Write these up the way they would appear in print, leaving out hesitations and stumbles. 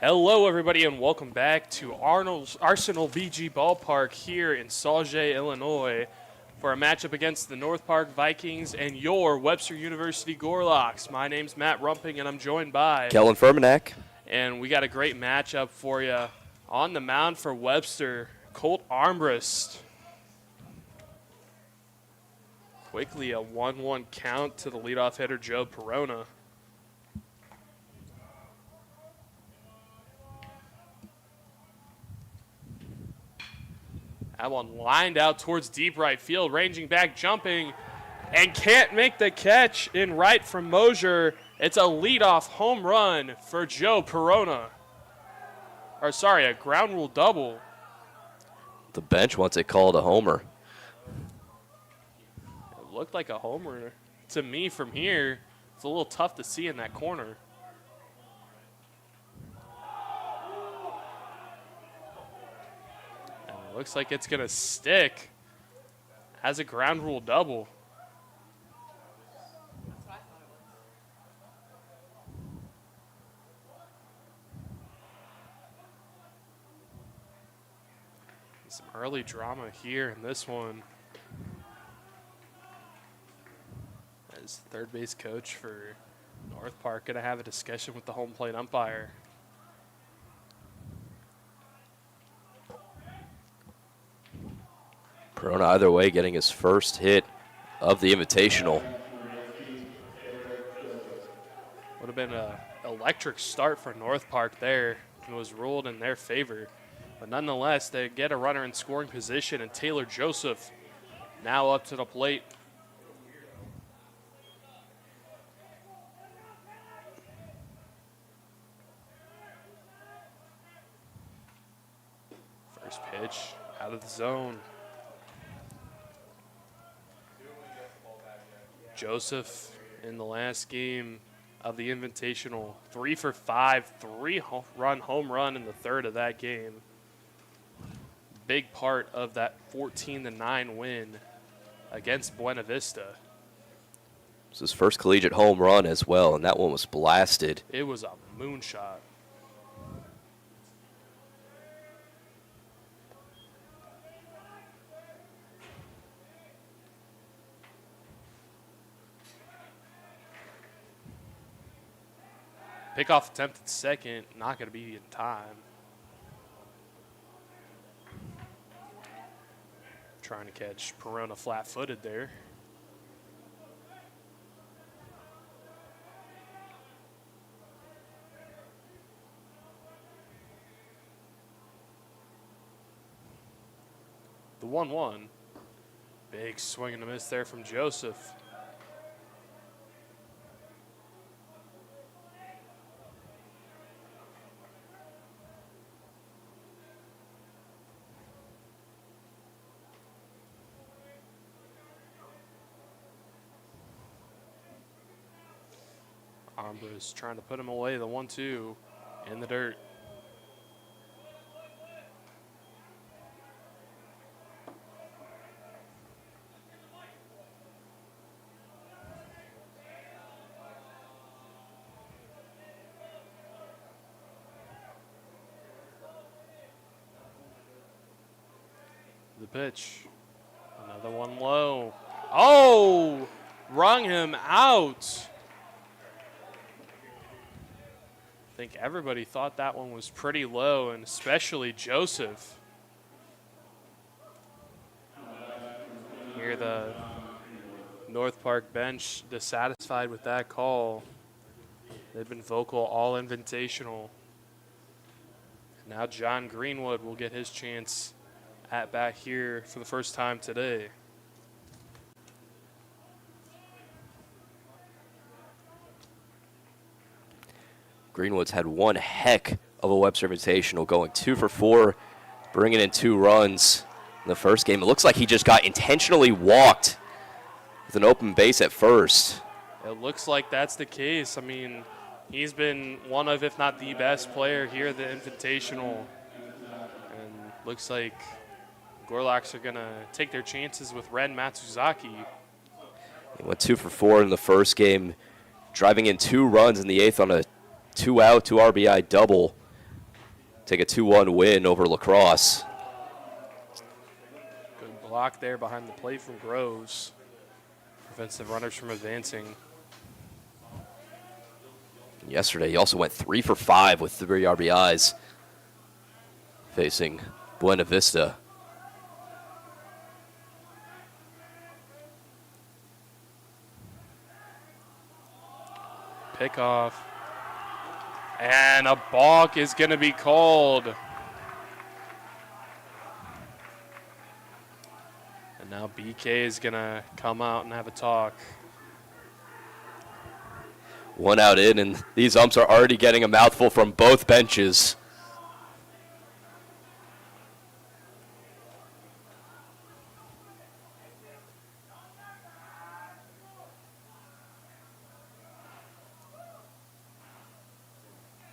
Hello, everybody, and welcome back to Arsenal BG Ballpark here in Sauget, Illinois, for a matchup against the North Park Vikings and your Webster University Gorloks. My name's Matt Rumping, and I'm joined by Kellen Furmanek. And we got a great matchup for you. On the mound for Webster, Colt Armbrust. Quickly a 1-1 count to the leadoff hitter, Joe Perona. That one lined out towards deep right field, ranging back, jumping, and can't make the catch in right from Mosier. It's a leadoff home run for Joe Perona. Or sorry, a ground rule double. The bench wants it called a homer. It looked like a homer to me from here. It's a little tough to see in that corner. Looks like it's going to stick as a ground rule double. Some early drama here in this one. As third base coach for North Park going to have a discussion with the home plate umpire. Perona either way getting his first hit of the Invitational. Would have been an electric start for North Park there. It was ruled in their favor. But nonetheless, they get a runner in scoring position, and Taylor Joseph now up to the plate. First pitch out of the zone. Joseph in the last game of the Invitational, 3 for 5, 3-run home run in the third of that game. Big part of that 14-9 win against Buena Vista. It was his first collegiate home run as well, and that one was blasted. It was a moonshot. Pickoff attempt at second, not going to be in time. Trying to catch Perona flat-footed there. The 1-1. Big swing and a miss there from Joseph. Armbrust trying to put him away, the 1-2 in the dirt. The pitch, another one low. Oh, wrung him out. I think everybody thought that one was pretty low, and especially Joseph. Here the North Park bench dissatisfied with that call. They've been vocal all Invitational. Now John Greenwood will get his chance at bat here for the first time today. Greenwood's had one heck of a Webster Invitational, going 2 for 4, bringing in 2 runs in the first game. It looks like he just got intentionally walked with an open base at first. It looks like that's the case. I mean, he's been one of, if not the best player here at the Invitational. And looks like Gorloks are going to take their chances with Ren Matsuzaki. He went 2 for 4 in the first game, driving in 2 runs in the 8th on a 2-out, 2 RBI double take a 2-1 win over La Crosse. Good block there behind the plate from Groves. Prevents the runners from advancing. Yesterday, he also went 3 for 5 with 3 RBIs, facing Buena Vista. Pickoff. And a balk is going to be called. And now BK is going to come out and have a talk. 1 out in, and these umps are already getting a mouthful from both benches.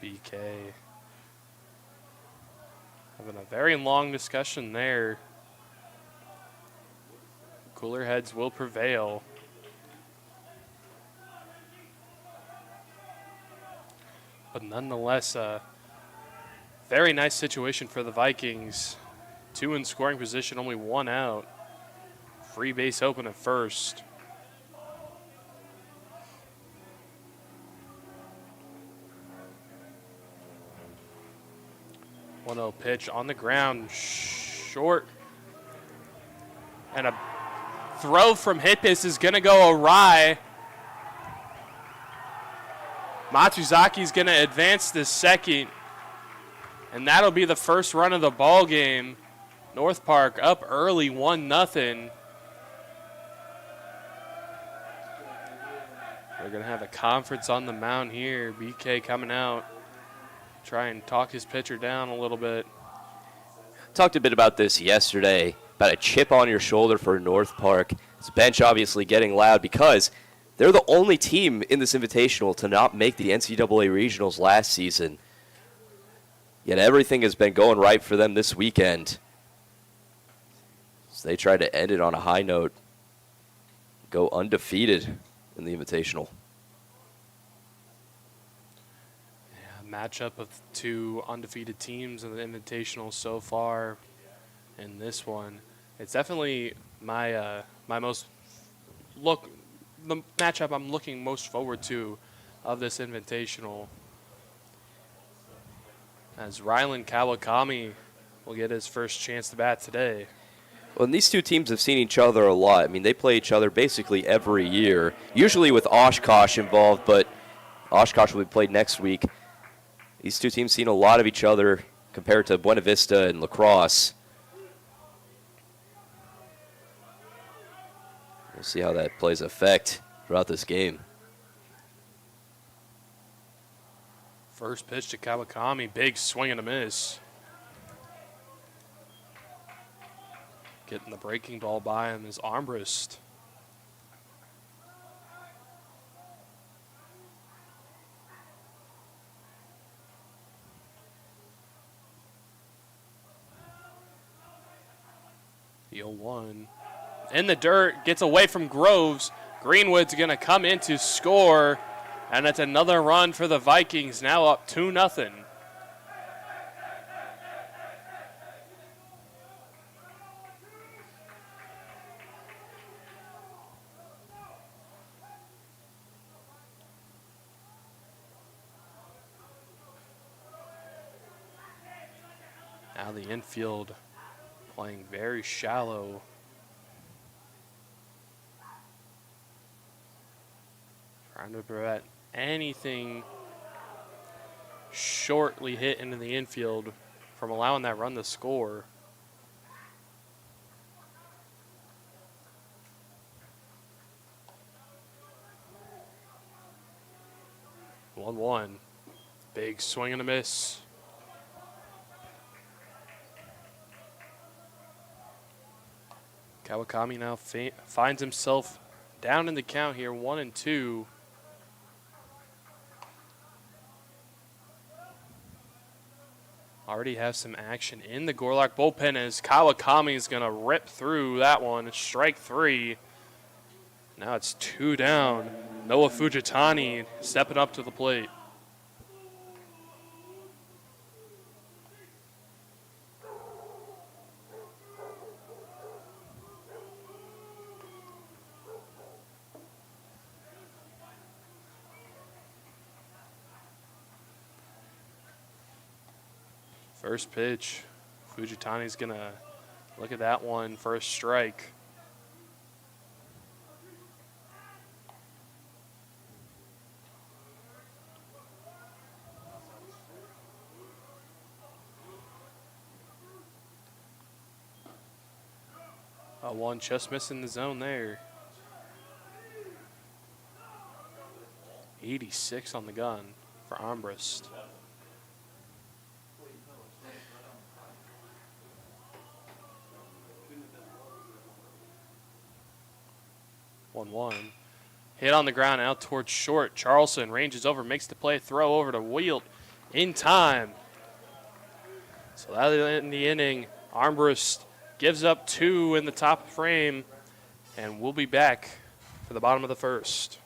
BK having a very long discussion there. Cooler heads will prevail. But nonetheless, a very nice situation for the Vikings. 2 in scoring position, only 1 out. Free base open at first. One-zero pitch on the ground, short. And a throw from Hippis is going to go awry. Matsuzaki's going to advance to second, and that'll be the first run of the ball game. North Park up early, 1-0. We're going to have a conference on the mound here. BK coming out, try and talk his pitcher down a little bit. Talked a bit about this yesterday, about a chip on your shoulder for North Park. His bench obviously getting loud because they're the only team in this invitational to not make the NCAA regionals last season. Yet everything has been going right for them this weekend. So they try to end it on a high note, go undefeated in the invitational. Yeah, matchup of 2 undefeated teams in the invitational so far in this one. It's definitely my the matchup I'm looking most forward to of this invitational, as Ryland Kawakami will get his first chance to bat today. Well, and these two teams have seen each other a lot. I mean, they play each other basically every year, usually with Oshkosh involved, but Oshkosh will be played next week. These two teams seen a lot of each other compared to Buena Vista and La Crosse. We'll see how that plays effect throughout this game. First pitch to Kawakami, big swing and a miss. Getting the breaking ball by him is Armbrust. The 0-1. In the dirt, gets away from Groves. Greenwood's going to come in to score, and it's another run for the Vikings, now up 2-0. Now the infield playing very shallow. Trying to prevent anything shortly hit into the infield from allowing that run to score. One. Big swing and a miss. Kawakami now finds himself down in the count here, 1-2. Already have some action in the Gorlock bullpen as Kawakami is going to rip through that one. Strike 3. Now it's 2 down. Noah Fujitani stepping up to the plate. First pitch. Fujitani's going to look at that one for a strike. One just missing the zone there. 86 on the gun for Armbrust. One. Hit on the ground out towards short. Charleston ranges over, makes the play, throw over to Wielt in time. So that in the inning, Armbrust gives up 2 in the top frame, and we'll be back for the bottom of the first.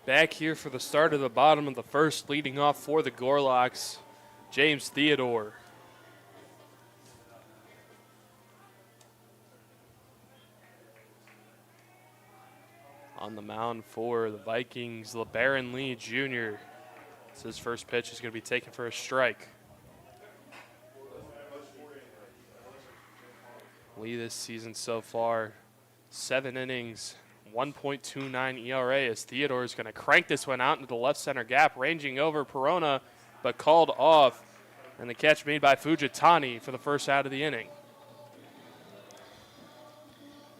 Back here for the start of the bottom of the first, leading off for the Gorlocks, James Theodore. On the mound for the Vikings, LeBaron Lee Jr. So his first pitch is going to be taken for a strike. Lee this season so far, 7 innings, 1.29 ERA, as Theodore is going to crank this one out into the left center gap, ranging over Perona, but called off. And the catch made by Fujitani for the first out of the inning.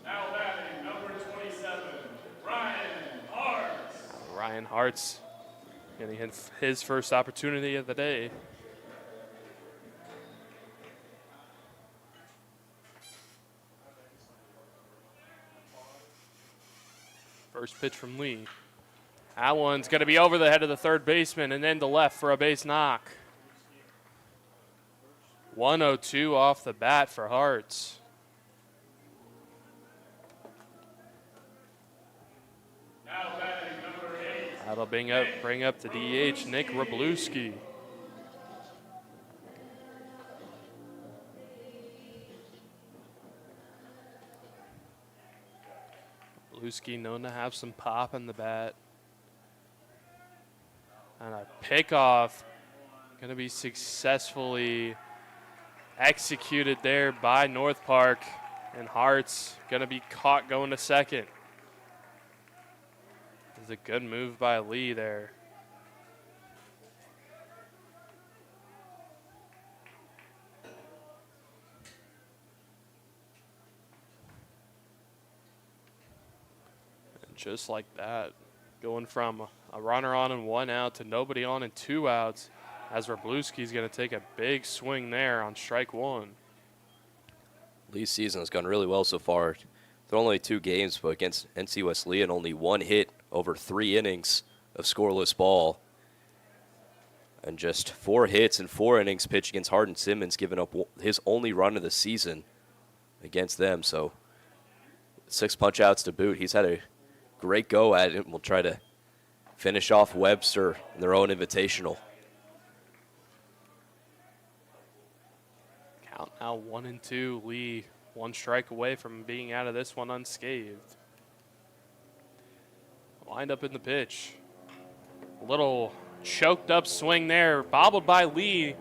Now batting, number 27, Ryan Hartz. Ryan Hartz getting his first opportunity of the day. First pitch from Lee. That one's going to be over the head of the third baseman and then to left for a base knock. 102 off the bat for Hartz. Now batting, number 8. That'll bring up the DH, Nick Wroblewski. Wroblewski known to have some pop in the bat. And a pickoff going to be successfully executed there by North Park, and Hart's going to be caught going to second. It's a good move by Lee there. And just like that, going from a runner on and 1 out to nobody on and 2 outs, as Wroblewski's going to take a big swing there on strike 1. Lee's season has gone really well so far. They're only 2 games, but against NC Wesleyan, only 1 hit over 3 innings of scoreless ball. And just 4 hits in 4 innings pitched against Hardin Simmons, giving up his only run of the season against them. So 6 punch-outs to boot. He's had a great go at it. We'll try to finish off Webster in their own invitational. Count now 1-2. Lee 1 strike away from being out of this one unscathed. Lined up in the pitch. A little choked up swing there, bobbled by Lee.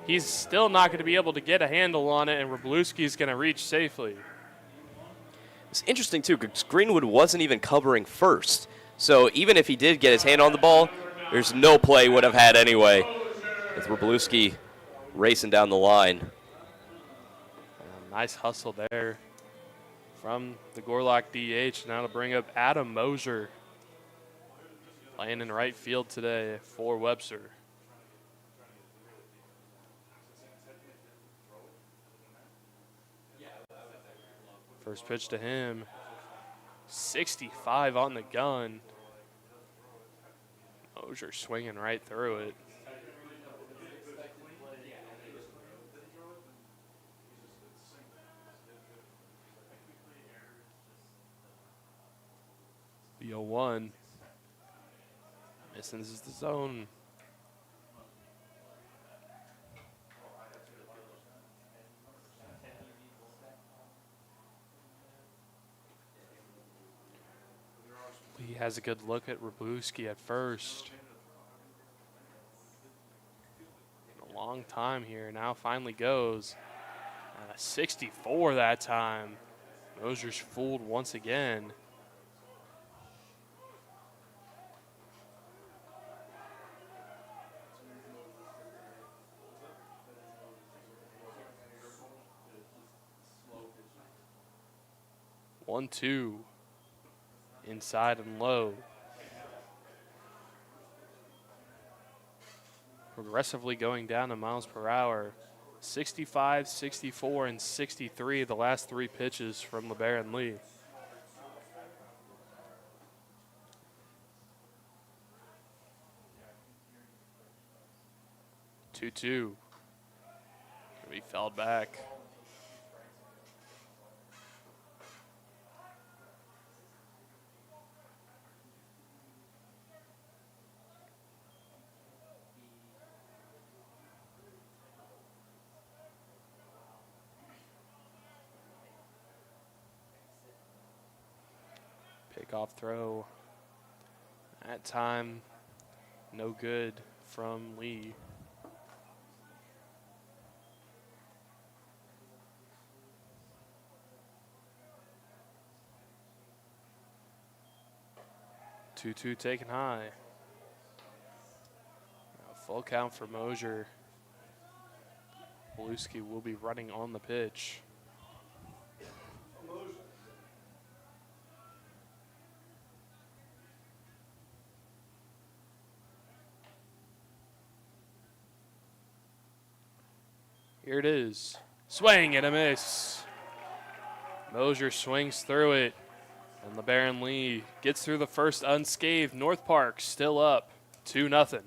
He's still not going to be able to get a handle on it, and Wroblewski's going to reach safely. It's interesting, too, because Greenwood wasn't even covering first. So even if he did get his hand on the ball, there's no play he would have had anyway, with Wroblewski racing down the line. Nice hustle there from the Gorlock DH. Now to bring up Adam Mosier, playing in right field today for Webster. First pitch to him, 65 on the gun. Mosier swinging right through it. The 0-1. Missing, this is the zone. He has a good look at Wroblewski at first. A long time here, now finally goes. And a 64 that time. Mosier's fooled once again. One, two, inside and low. Progressively going down in miles per hour. 65, 64, and 63, the last 3 pitches from LeBaron Lee. Two. He fell back. Pickoff throw. That time, no good from Lee. Two taken high. Now full count for Mosier. Wroblewski will be running on the pitch. Here it is. Swing and a miss. Mosier swings through it. And LeBaron Lee gets through the first unscathed. North Park still up 2-0.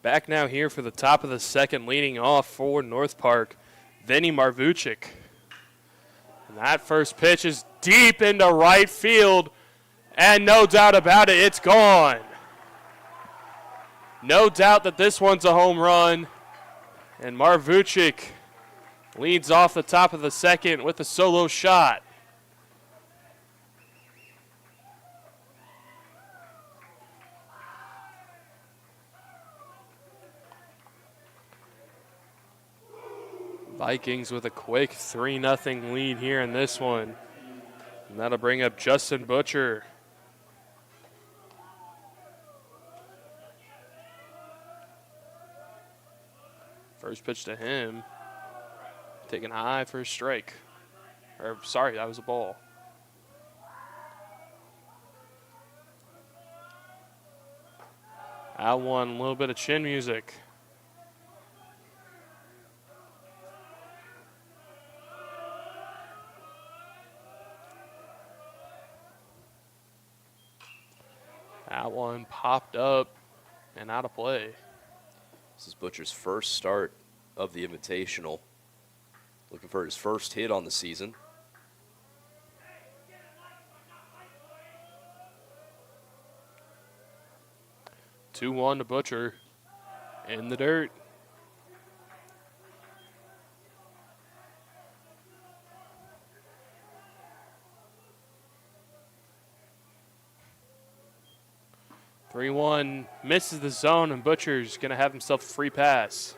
Back now here for the top of the second, leading off for North Park, Vinny Marvucic. And that first pitch is deep into right field, and no doubt about it, it's gone. No doubt that this one's a home run, and Marvucic leads off the top of the second with a solo shot. Vikings with a quick 3-0 lead here in this one. And that'll bring up Justin Butcher. First pitch to him. Taken high for a strike. Or, sorry, that was a ball. Out one, a little bit of chin music. That one popped up and out of play. This is Butcher's first start of the Invitational. Looking for his first hit on the season. Two 2-1 to Butcher in the dirt. Three 3-1 misses the zone, and Butcher's going to have himself a free pass.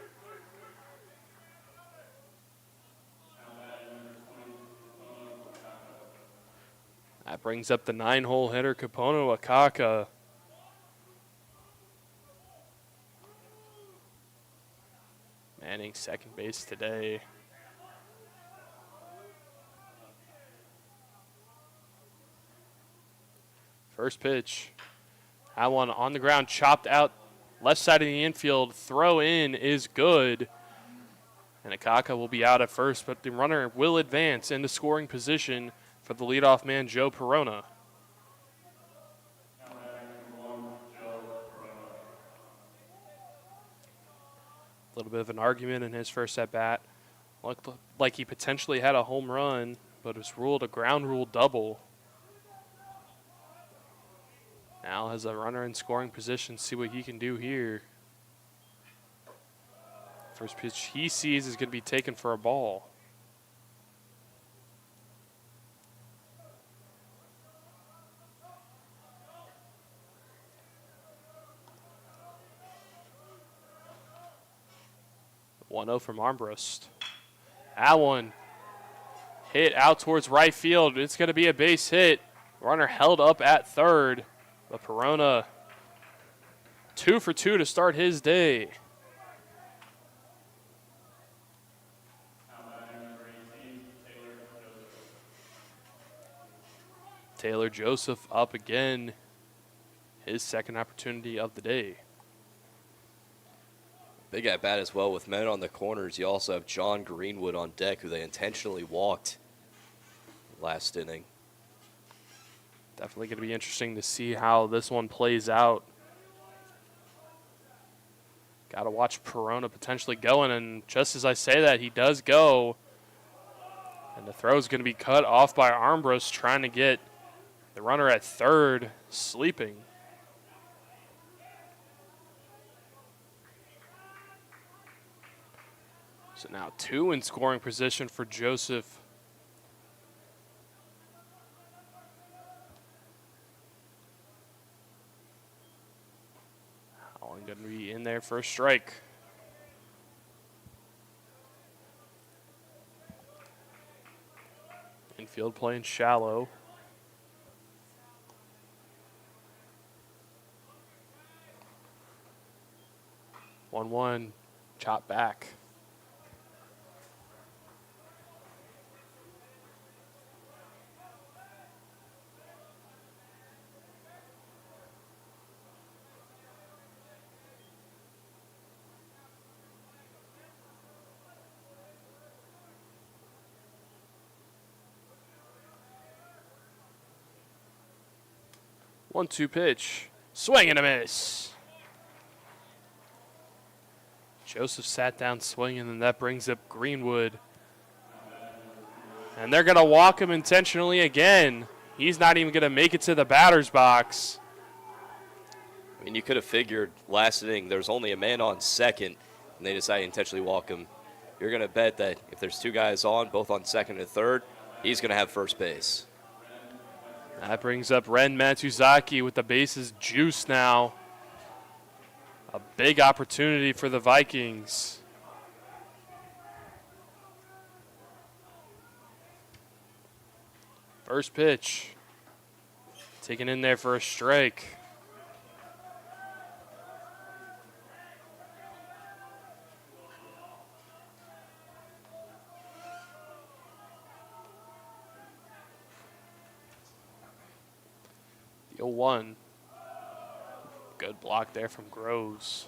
That brings up the 9-hole hitter, Kapono Akaka. Manning second base today. First pitch. That one on the ground, chopped out left side of the infield. Throw in is good. And Akaka will be out at first, but the runner will advance into scoring position for the leadoff man, Joe Perona. A little bit of an argument in his first at-bat. Looked like he potentially had a home run, but was ruled a ground rule double. Now has a runner in scoring position, see what he can do here. First pitch he sees is going to be taken for a ball. (1-0) from Armbrust. That one hit out towards right field. It's going to be a base hit. Runner held up at third. But Perona 2 for 2 to start his day. Taylor Joseph up again. His second opportunity of the day. Big at bat as well with men on the corners. You also have John Greenwood on deck, who they intentionally walked last inning. Definitely going to be interesting to see how this one plays out. Got to watch Perona potentially going, and just as I say that, he does go. And the throw is going to be cut off by Armbrust, trying to get the runner at third sleeping. So now 2 in scoring position for Joseph. Allen going to be in there for a strike. Infield playing shallow. (1-1) chop back. (1-2) pitch. Swing and a miss. Joseph sat down swinging, and that brings up Greenwood. And they're going to walk him intentionally again. He's not even going to make it to the batter's box. I mean, you could have figured last inning there's only a man on second, and they decided to intentionally walk him. You're going to bet that if there's two guys on, both on second and third, he's going to have first base. That brings up Ren Matsuzaki with the bases juiced now. A big opportunity for the Vikings. First pitch. Taken in there for a strike. The 0-1. Good block there from Groves.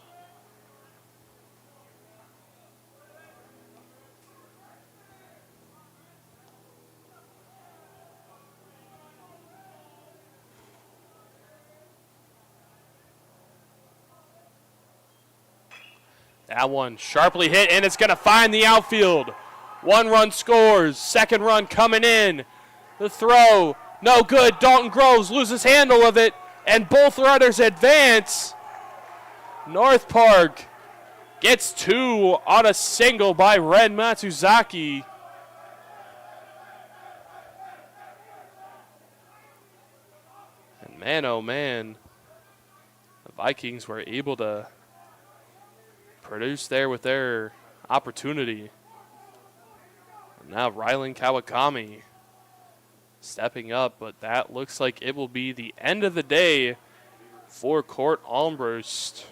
That one sharply hit, and it's going to find the outfield. 1 run scores. 2nd run coming in. The throw, no good. Dalton Groves loses handle of it, and both runners advance. North Park gets 2 on a single by Ren Matsuzaki. And man, oh man, the Vikings were able to produce there with their opportunity. And now Rylan Kawakami stepping up, but that looks like it will be the end of the day for Court Almbrust.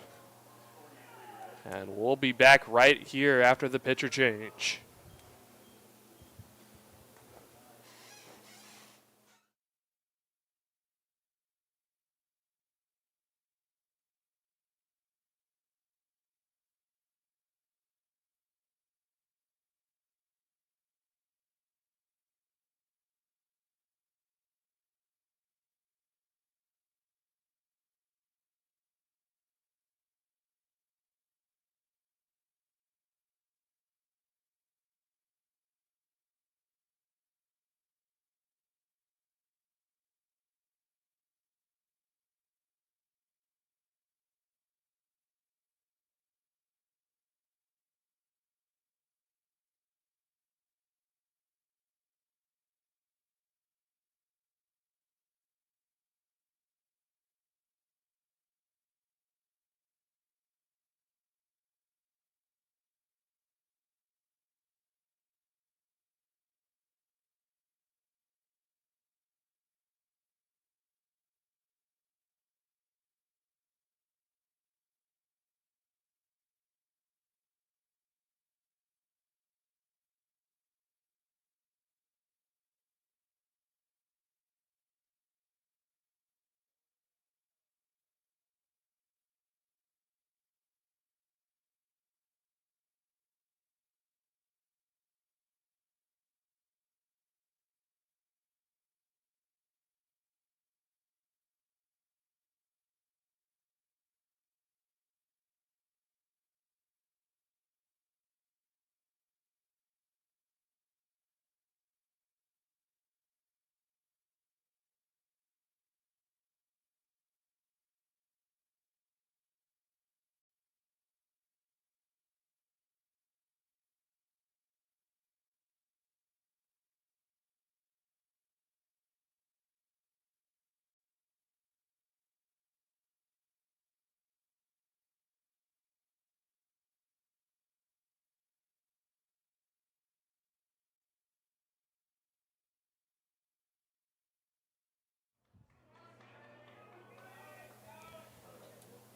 And we'll be back right here after the pitcher change.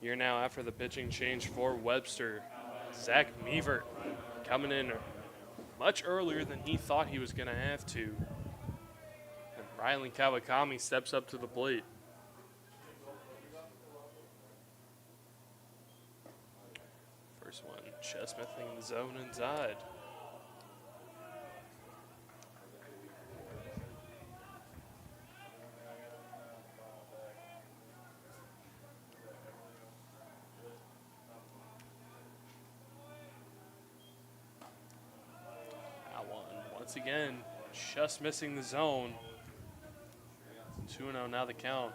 Here now after the pitching change for Webster. Zach Meevert coming in much earlier than he thought he was going to have to. And Rylan Kawakami steps up to the plate. First one, Chestnut in the zone inside. once again, just missing the zone. 2-0 now the count.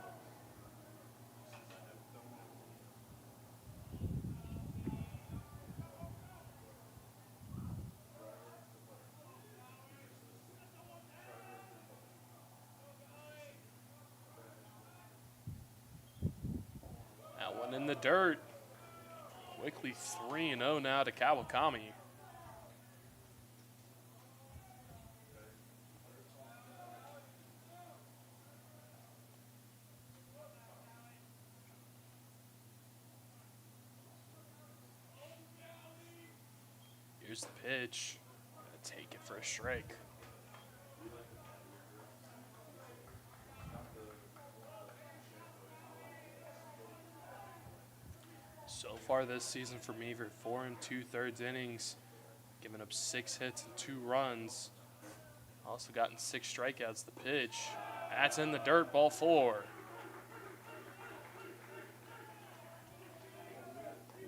That one in the dirt. Quickly 3-0 now to Kawakami. Here's the pitch. Gonna take it for a strike. So far this season for Meaver, 4 2/3 innings, giving up 6 hits and 2 runs. Also gotten 6 strikeouts. The pitch, that's in the dirt, ball 4.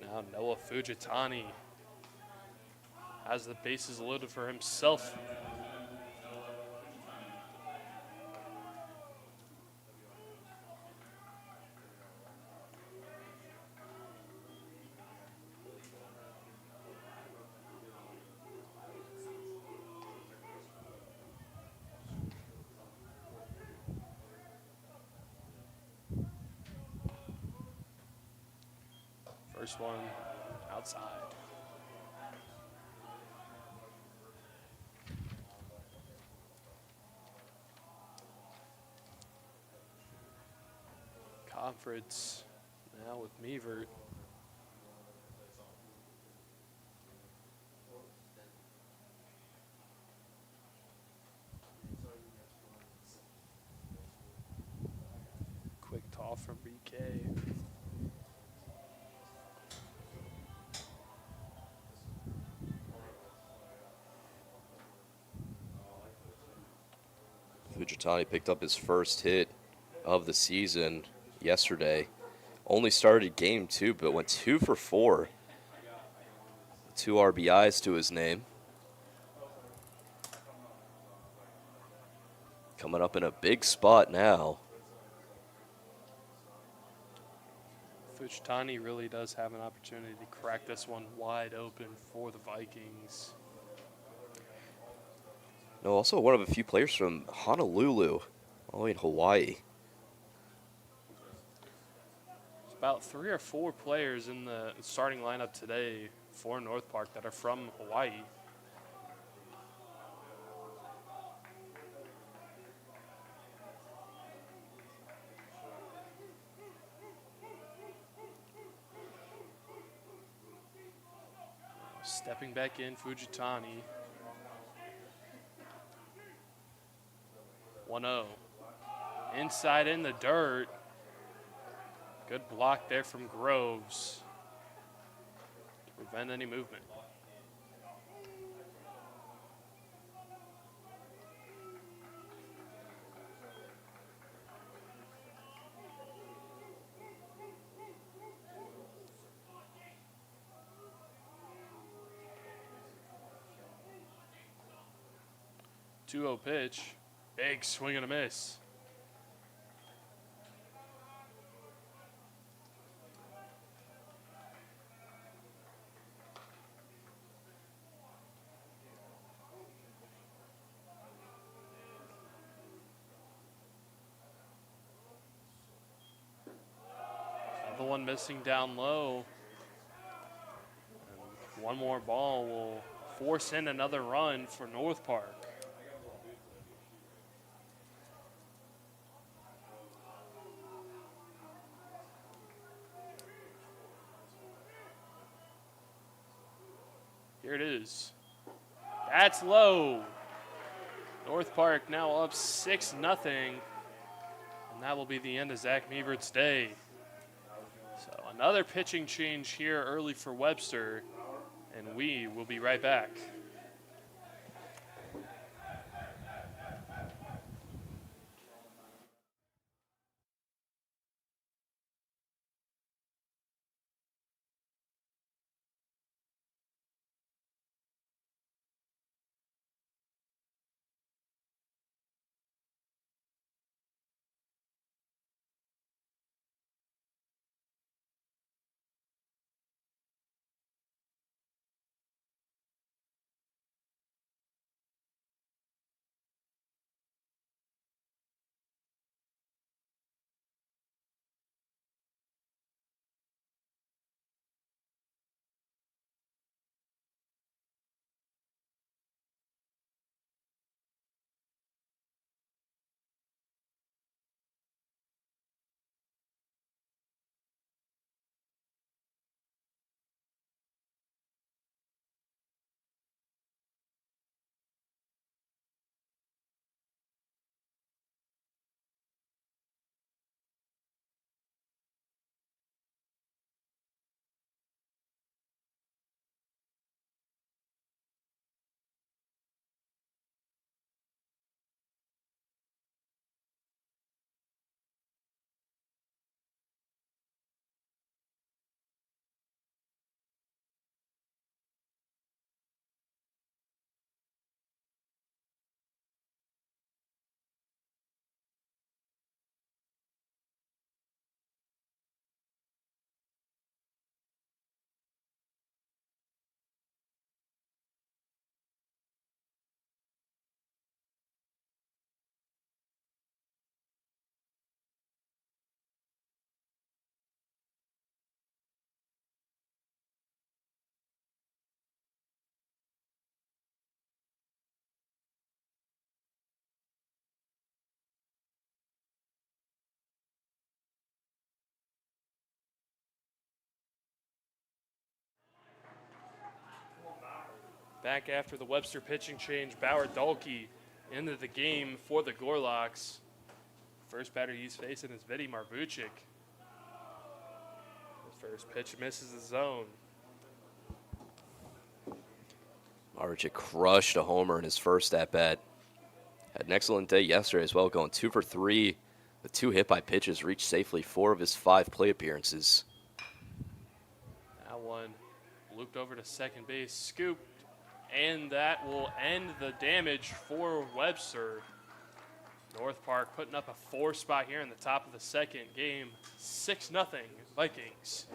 Now Noah Fujitani has the bases loaded for himself. First one outside. Conference now with Meavert. Quick toss from BK. Fujitani picked up his first hit of the season yesterday. Only started game 2, but went 2 for 4. 2 RBIs to his name. Coming up in a big spot now. Fujitani really does have an opportunity to crack this one wide open for the Vikings. No, also one of a few players from Honolulu, all the way in Hawaii. There's about 3 or 4 players in the starting lineup today for North Park that are from Hawaii. Stepping back in, Fujitani. 1-0. Inside in the dirt. Good block there from Groves to prevent any movement. Two-0 pitch. Big swing and a miss. Another one missing down low. And one more ball will force in another run for North Park. Here it is. That's low. North Park now up 6-0. And that will be the end of Zach Meavert's day. So another pitching change here early for Webster. And we will be right back. Back after the Webster pitching change, Bauer Dahlke into the game for the Gorlocks. First batter he's facing is Vidi Marvucic. The first pitch misses the zone. Marvucic crushed a homer in his first at-bat. Had an excellent day yesterday as well, going 2 for 3 with 2 hit-by pitches, reached safely 4 of his 5 plate appearances. That one looped over to second base, scooped, and that will end the damage for Webster. North Park putting up a 4 spot here in the top of the second game. 6-0 Vikings.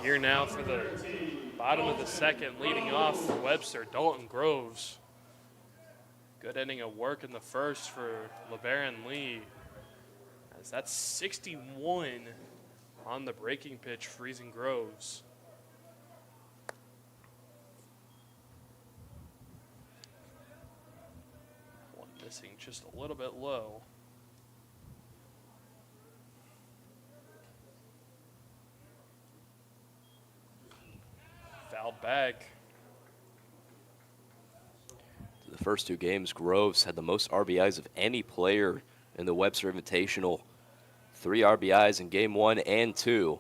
Here now for the bottom of the second, leading off for Webster, Dalton Groves. Good inning of work in the first for LeBaron Lee. As that's 61 on the breaking pitch, freezing Groves. One missing just a little bit low. Fouled back. The first 2 games, Groves had the most RBIs of any player in the Webster Invitational. 3 RBIs in game 1 and 2,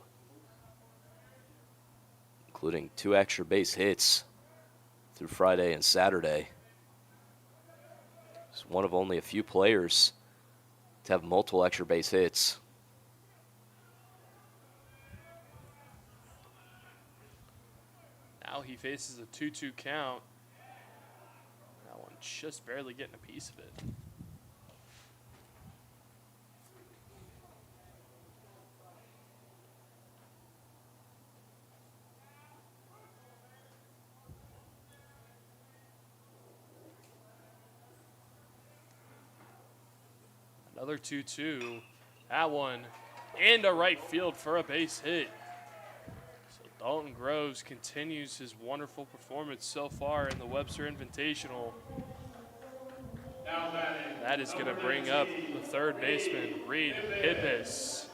including 2 extra base hits through Friday and Saturday. He's one of only a few players to have multiple extra base hits. Now he faces a 2-2 count. That one just barely getting a piece of it. Another 2-2. That one into right field for a base hit. So Dalton Groves continues his wonderful performance so far in the Webster Invitational. That is going to bring up the third baseman, Reed Hippis.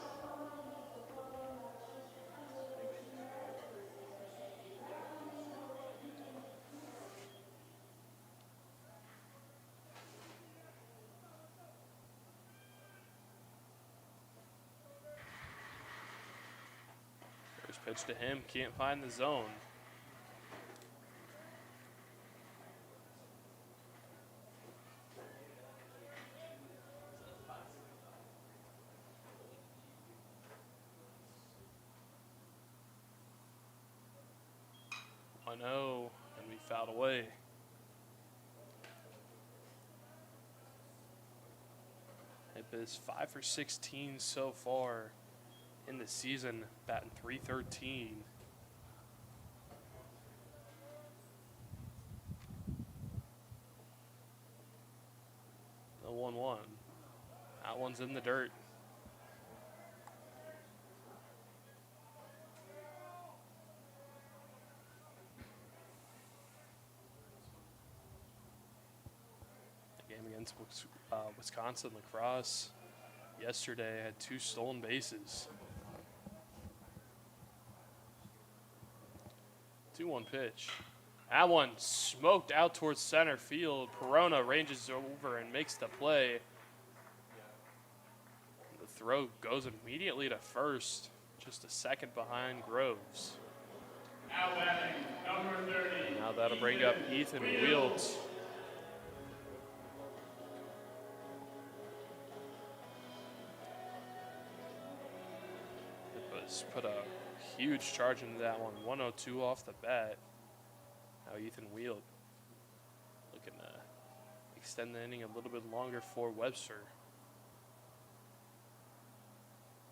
Pitch to him, can't find the zone. I know, and we fouled away. It is 5 for 16 so far in the season, batting .313. The 1-1. That one's in the dirt. The game against Wisconsin lacrosse yesterday had 2 stolen bases. 2-1 pitch. That one smoked out towards center field. Perona ranges over and makes the play. The throw goes immediately to first, just a second behind Groves. Now batting, number 30. Now that'll bring up Ethan Wields. Put a huge charge into that one. 102 off the bat. Now Ethan Wield looking to extend the inning a little bit longer for Webster.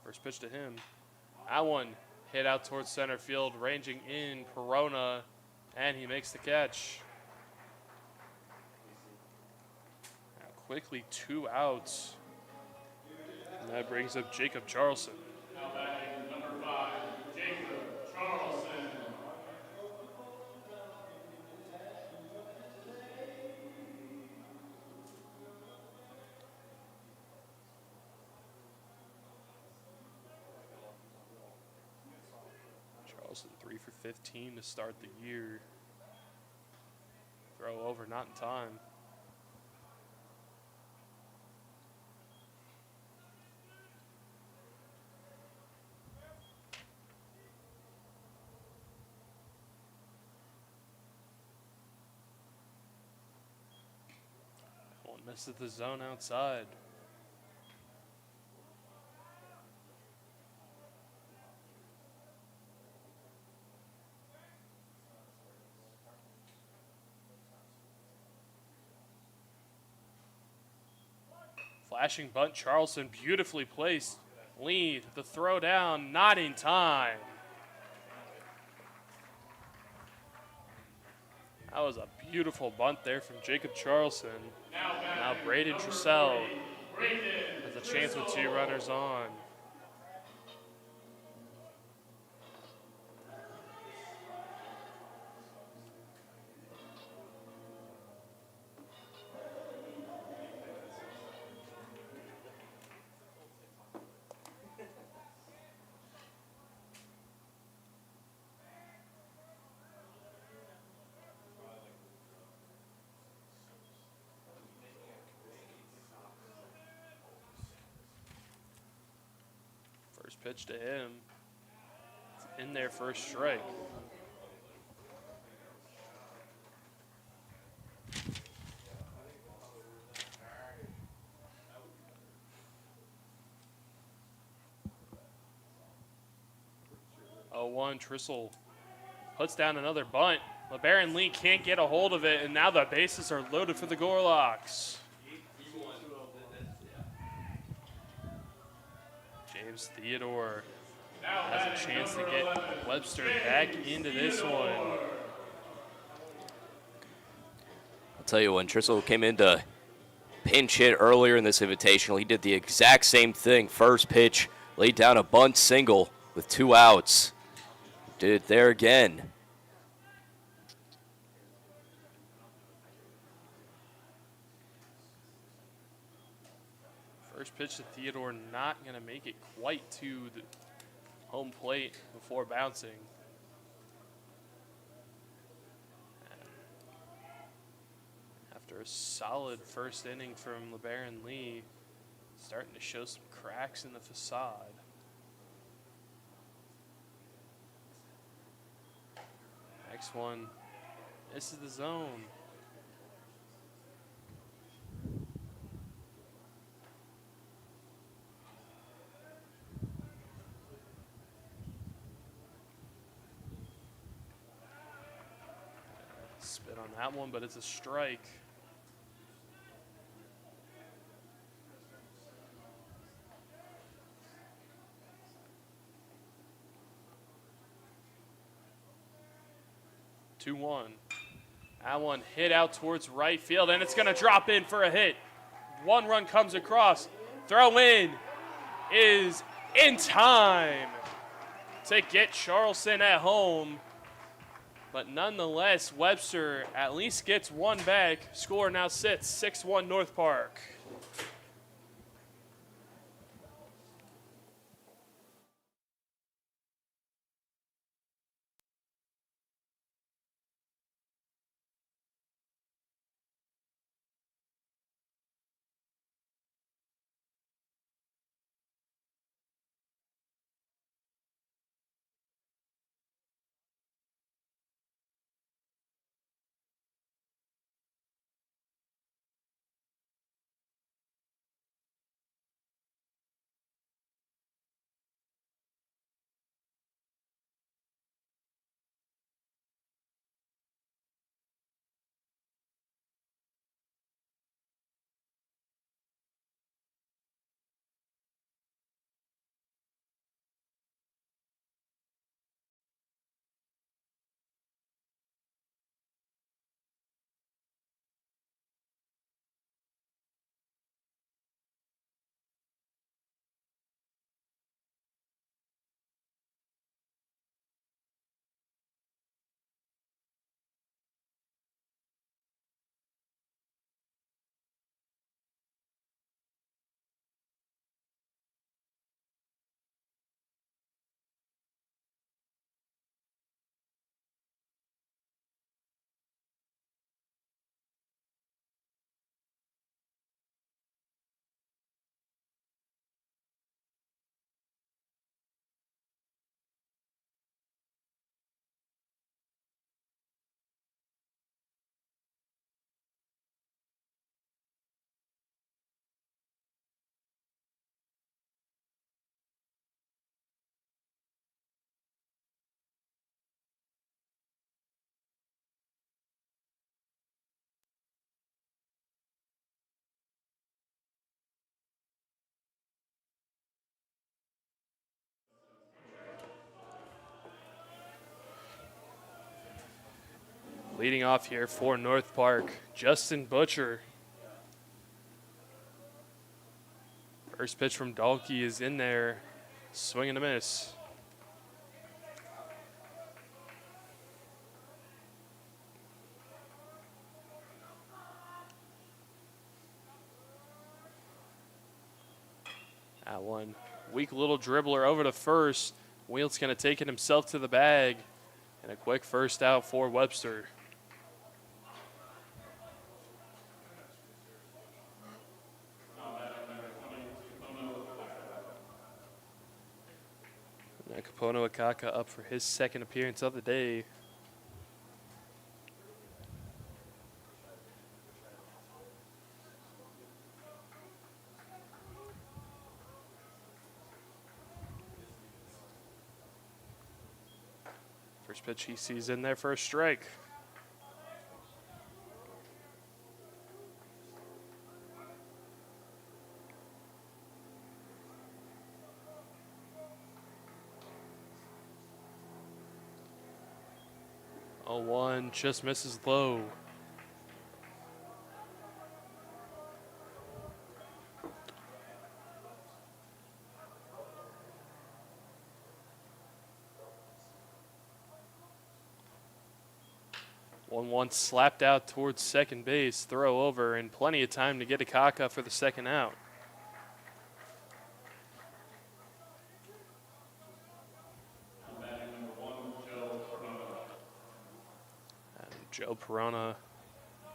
First pitch to him. That one hit out towards center field, ranging in Perona, and he makes the catch. Now quickly 2 outs. And that brings up Jacob Charleston. Now batting, number 5, Jacob Charleston. Charleston 3 for 15 to start the year. Throw over, not in time. One misses the zone outside. Flashing bunt, Charleston beautifully placed. Lead, the throw down, not in time. That was a beautiful bunt there from Jacob Charleston. Now Braden Trussell has a chance with 2 runners on. First pitch to him. It's in there for a strike. Oh, 1, Trissel puts down another bunt. LeBaron Lee can't get a hold of it, and now the bases are loaded for the Gorlocks. James Theodore has a chance to get Webster back into this one. I'll tell you, when Trissel came in to pinch hit earlier in this invitational, he did the exact same thing. First pitch, laid down a bunt single with 2 outs. Did it there again. First pitch to Theodore, not going to make it quite to the home plate before bouncing. After a solid first inning from LeBaron Lee, starting to show some cracks in the facade. next one. This is the zone. Spit on that one, but it's a strike. Two one. That one hit out towards right field, and it's going to drop in for a hit. One run comes across. Throw in is in time to get Charleston at home. But nonetheless, Webster at least gets one back. Score now sits 6-1 North Park. Leading off here for North Park, Justin Butcher. First pitch from Dahlke is in there. Swing and a miss. That one. Weak little dribbler over to first. Wheel's going to take it himself to the bag. And a quick first out for Webster. Now Kapono Akaka up for his second appearance of the day. First pitch he sees in there for a strike. Oh, one just misses low. One slapped out towards second base, throw over, and plenty of time to get Akaka for the second out. And Joe Perona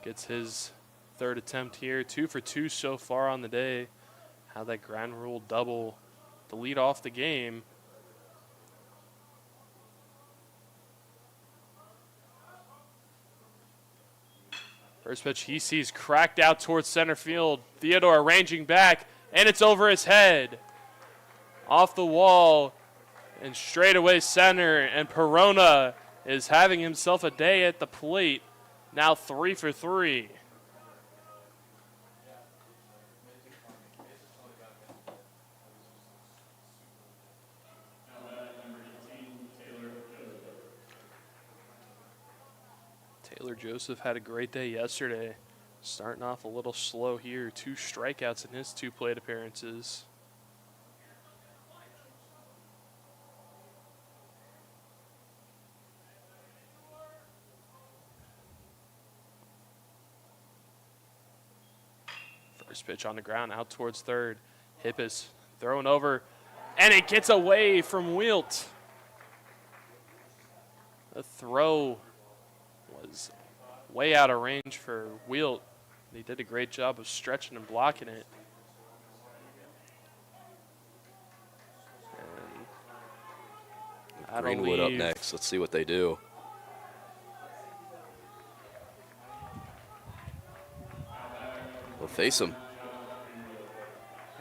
gets his third attempt here. 2 for 2 so far on the day. Had that ground rule double to lead off the game. First pitch he sees cracked out towards center field. Theodore arranging back, and it's over his head. Off the wall and straight away center, and Perona is having himself a day at the plate. Now 3 for 3. Taylor Joseph had a great day yesterday. Starting off a little slow here. 2 strikeouts in his 2 plate appearances. First pitch on the ground, out towards third. Hippis throwing over, and it gets away from Wilt. The throw was way out of range for Wilt. He did a great job of stretching and blocking it. And Greenwood up next. Let's see what they do. We'll face him.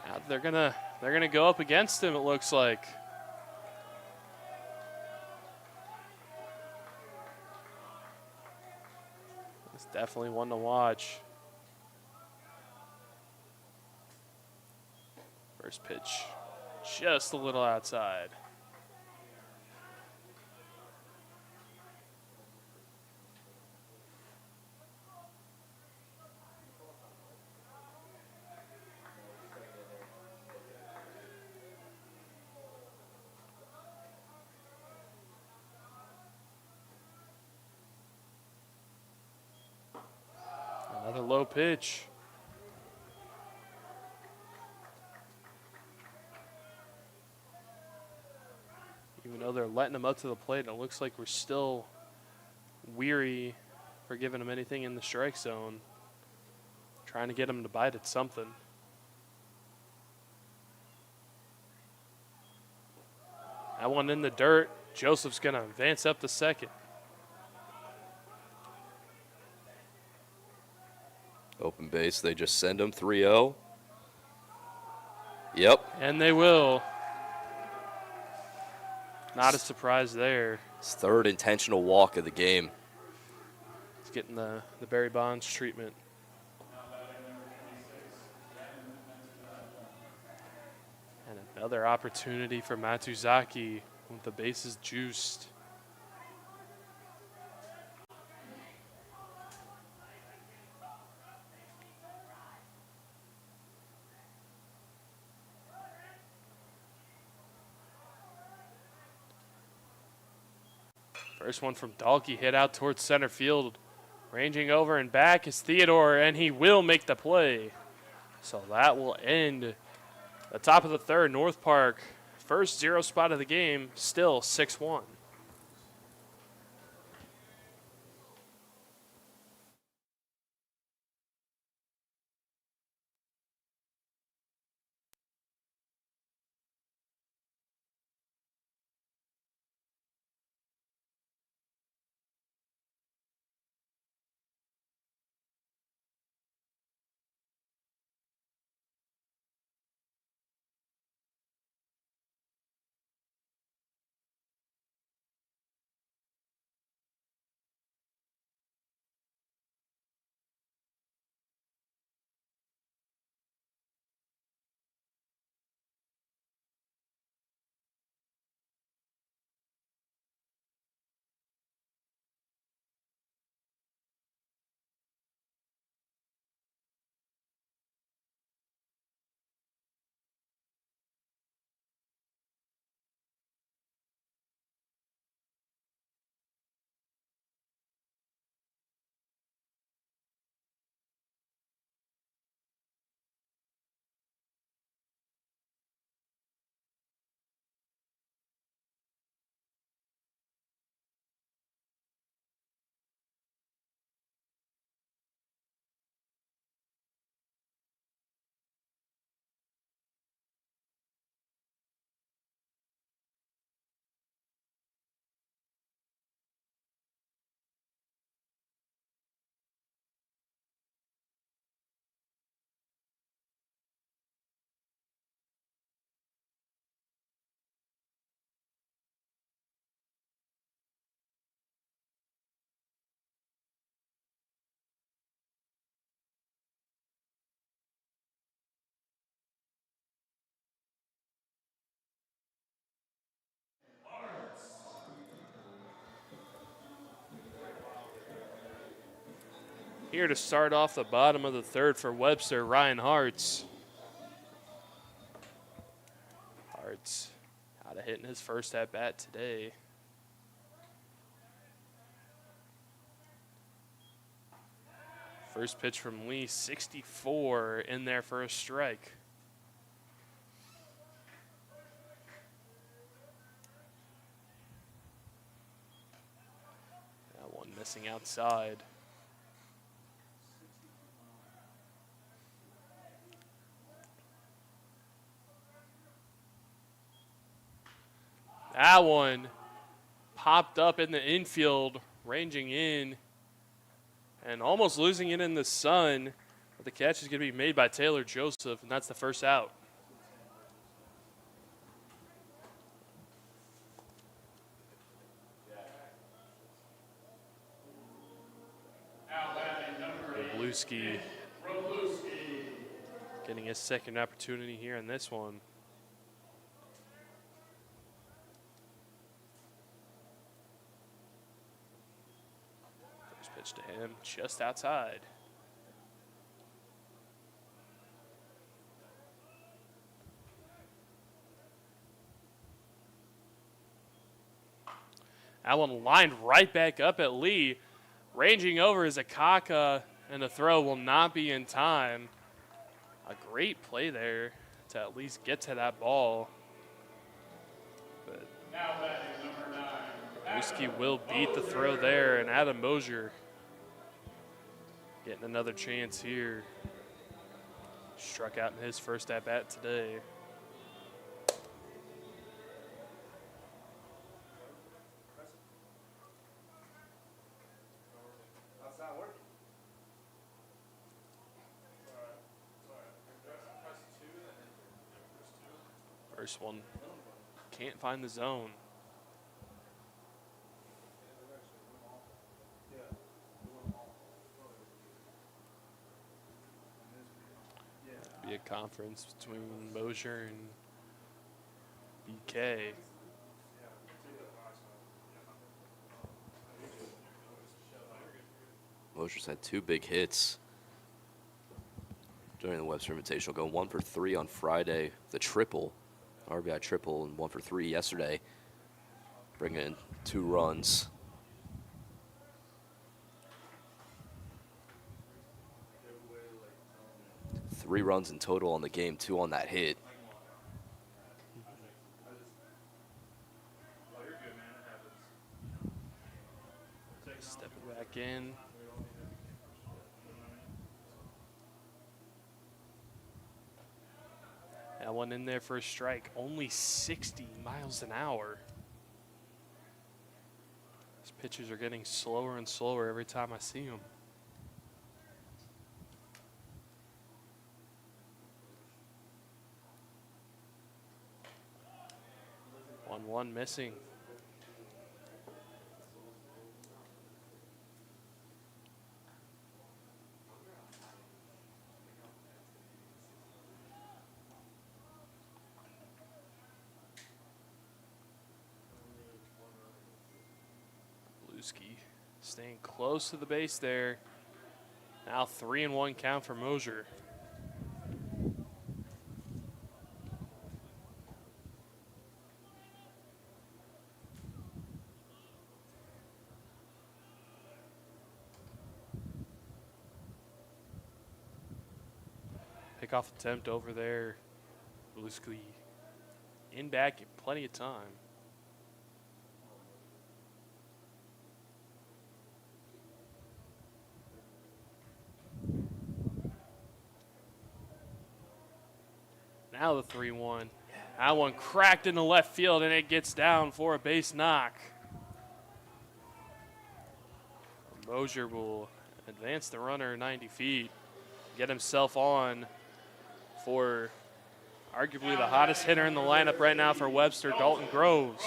Now they're gonna go up against him, it looks like. It's definitely one to watch. First pitch, just a little outside. Another low pitch. Even though they're letting him up to the plate, it looks like we're still weary for giving him anything in the strike zone. Trying to get him to bite at something. That one in the dirt. Joseph's going to advance up to second. Open base, they just send him 3-0. Yep. And they will. Not a surprise there. His 3rd intentional walk of the game. He's getting the Barry Bonds treatment. And another opportunity for Matsuzaki with the bases juiced. First one from Dahlke, hit out towards center field. Ranging over and back is Theodore, and he will make the play. So that will end the top of the 3rd. North Park, first 0 spot of the game, still 6-1. Here to start off the bottom of the third for Webster, Ryan Hartz. Hartz out of hitting his first at bat today. First pitch from Lee, 64 in there for a strike. That one missing outside. That one popped up in the infield, ranging in and almost losing it in the sun. But the catch is going to be made by Taylor Joseph, and that's the first out. Wroblewski getting his second opportunity here in this one. First pitch to him, just outside. That one lined right back up at Lee. Ranging over is Akaka, and the throw will not be in time. A great play there to at least get to that ball. But Webster will beat the throw there, and Adam Mosier getting another chance here. Struck out in his first at-bat today. First one, can't find the zone. Be a conference between Mosier and BK. Mosier's had 2 big hits during the Webster Invitational, going 1 for 3 on Friday, the triple. RBI triple, and 1 for 3 yesterday, bringing in 2 runs. Three runs in total on the game, 2 on that hit. Stepping back in. That one in there for a strike. Only 60 miles an hour. These pitchers are getting slower and slower every time I see them. 1-1 missing. Staying close to the base there. Now 3-1 count for Mosier. Pickoff attempt over there. Bluesky in back, plenty of time. Now the 3-1. That one cracked in the left field, and it gets down for a base knock. Mosier will advance the runner 90 feet, get himself on for arguably the hottest hitter in the lineup right now for Webster, Dalton Groves.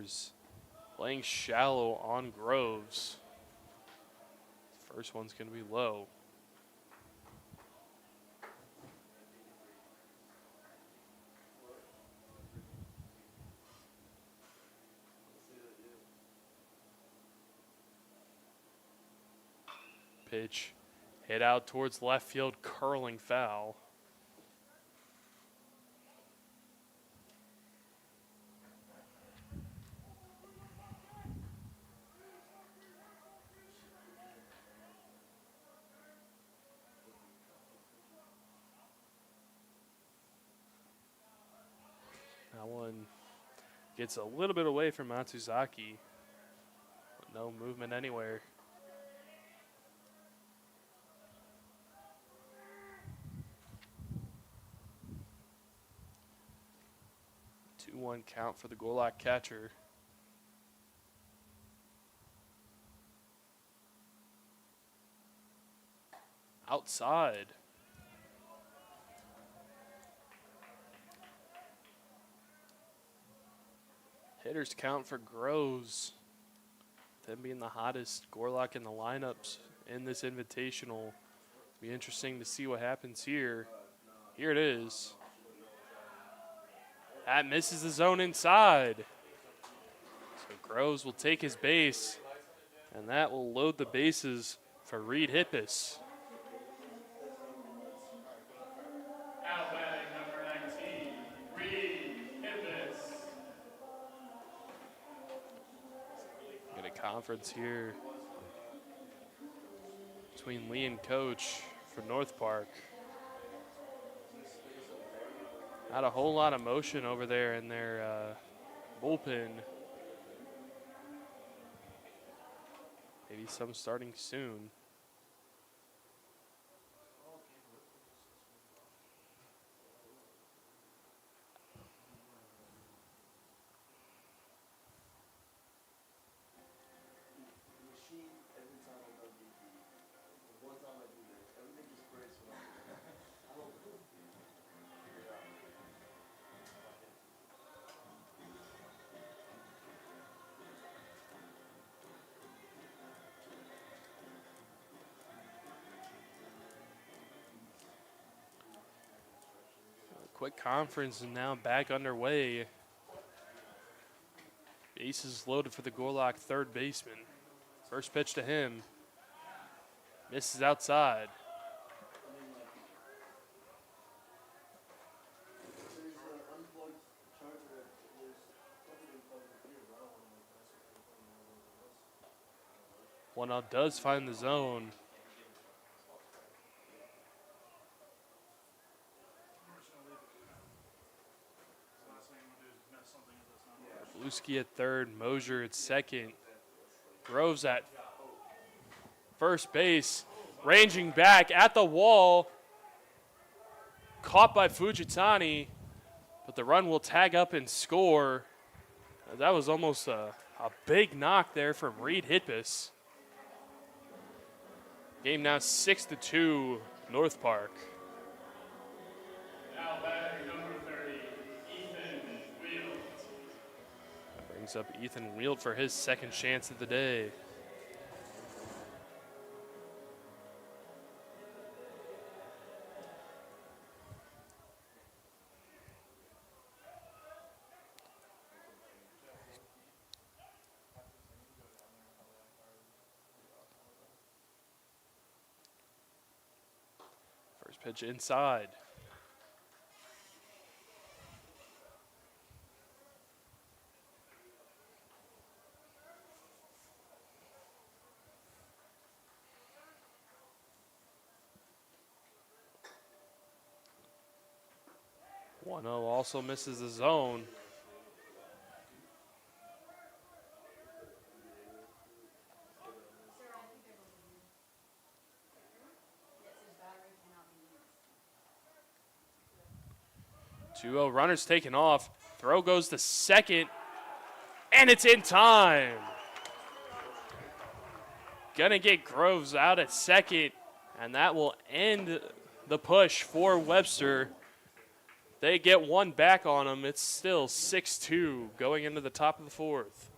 Bears playing shallow on Groves. First one's going to be low. Pitch hit out towards left field, curling foul. That one gets a little bit away from Matsuzaki, but no movement anywhere. 2-1 count for the Gorlock catcher. Outside. Hitters count for Groves. Them being the hottest Gorlock in the lineups in this invitational. Be interesting to see what happens here. Here it is. That misses the zone inside. So Groves will take his base, and that will load the bases for Reed Hippis. Out batting number 19, Reed Hippis. Get a conference here between Lee and Coach for North Park. Not a whole lot of motion over there in their bullpen. Maybe some starting soon. Quick conference and now back underway. Bases loaded for the Gorlock third baseman. First pitch to him. Misses outside. One out does find the zone. Bluski at third, Mosier at second. Groves at first base, ranging back at the wall. Caught by Fujitani, but the run will tag up and score. That was almost a big knock there from Reed Hippis. Game now 6-2, North Park. Now batting number 30, Ethan Wheeler. Brings up Ethan Wield for his second chance of the day. First pitch inside. One zero also misses the zone. Two 0 runners taken off. Throw goes to second, and it's in time. Gonna get Groves out at second, and that will end the push for Webster. They get one back on them. It's still 6-2 going into the top of the fourth.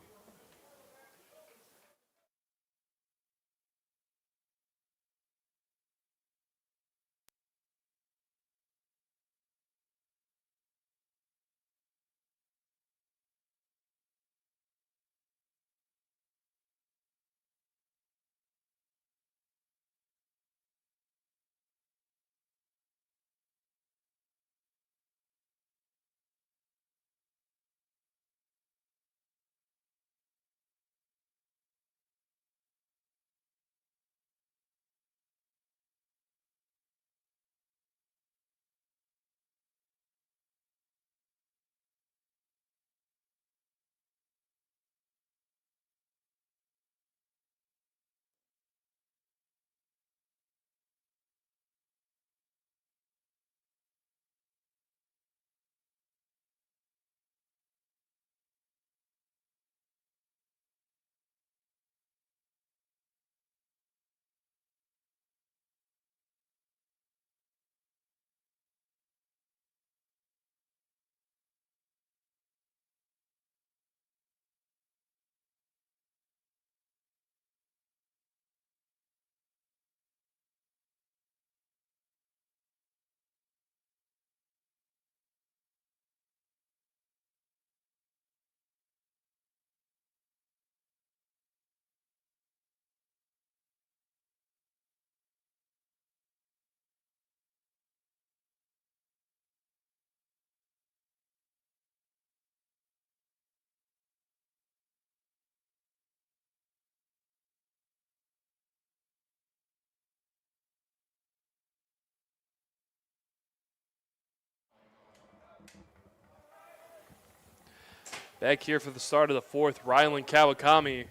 Back here for the start of the fourth, Ryland Kawakami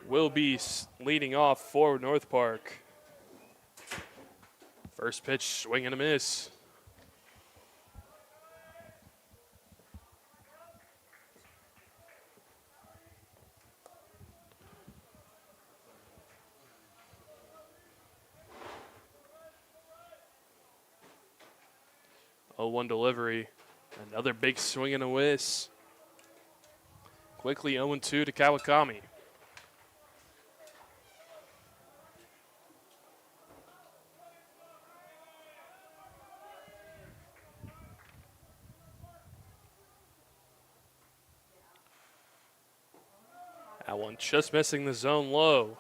will be leading off for North Park. First pitch, swing and a miss. Oh, 1 delivery. Another big swing and a miss. Quickly 0-2 to Kawakami. That one just missing the zone low.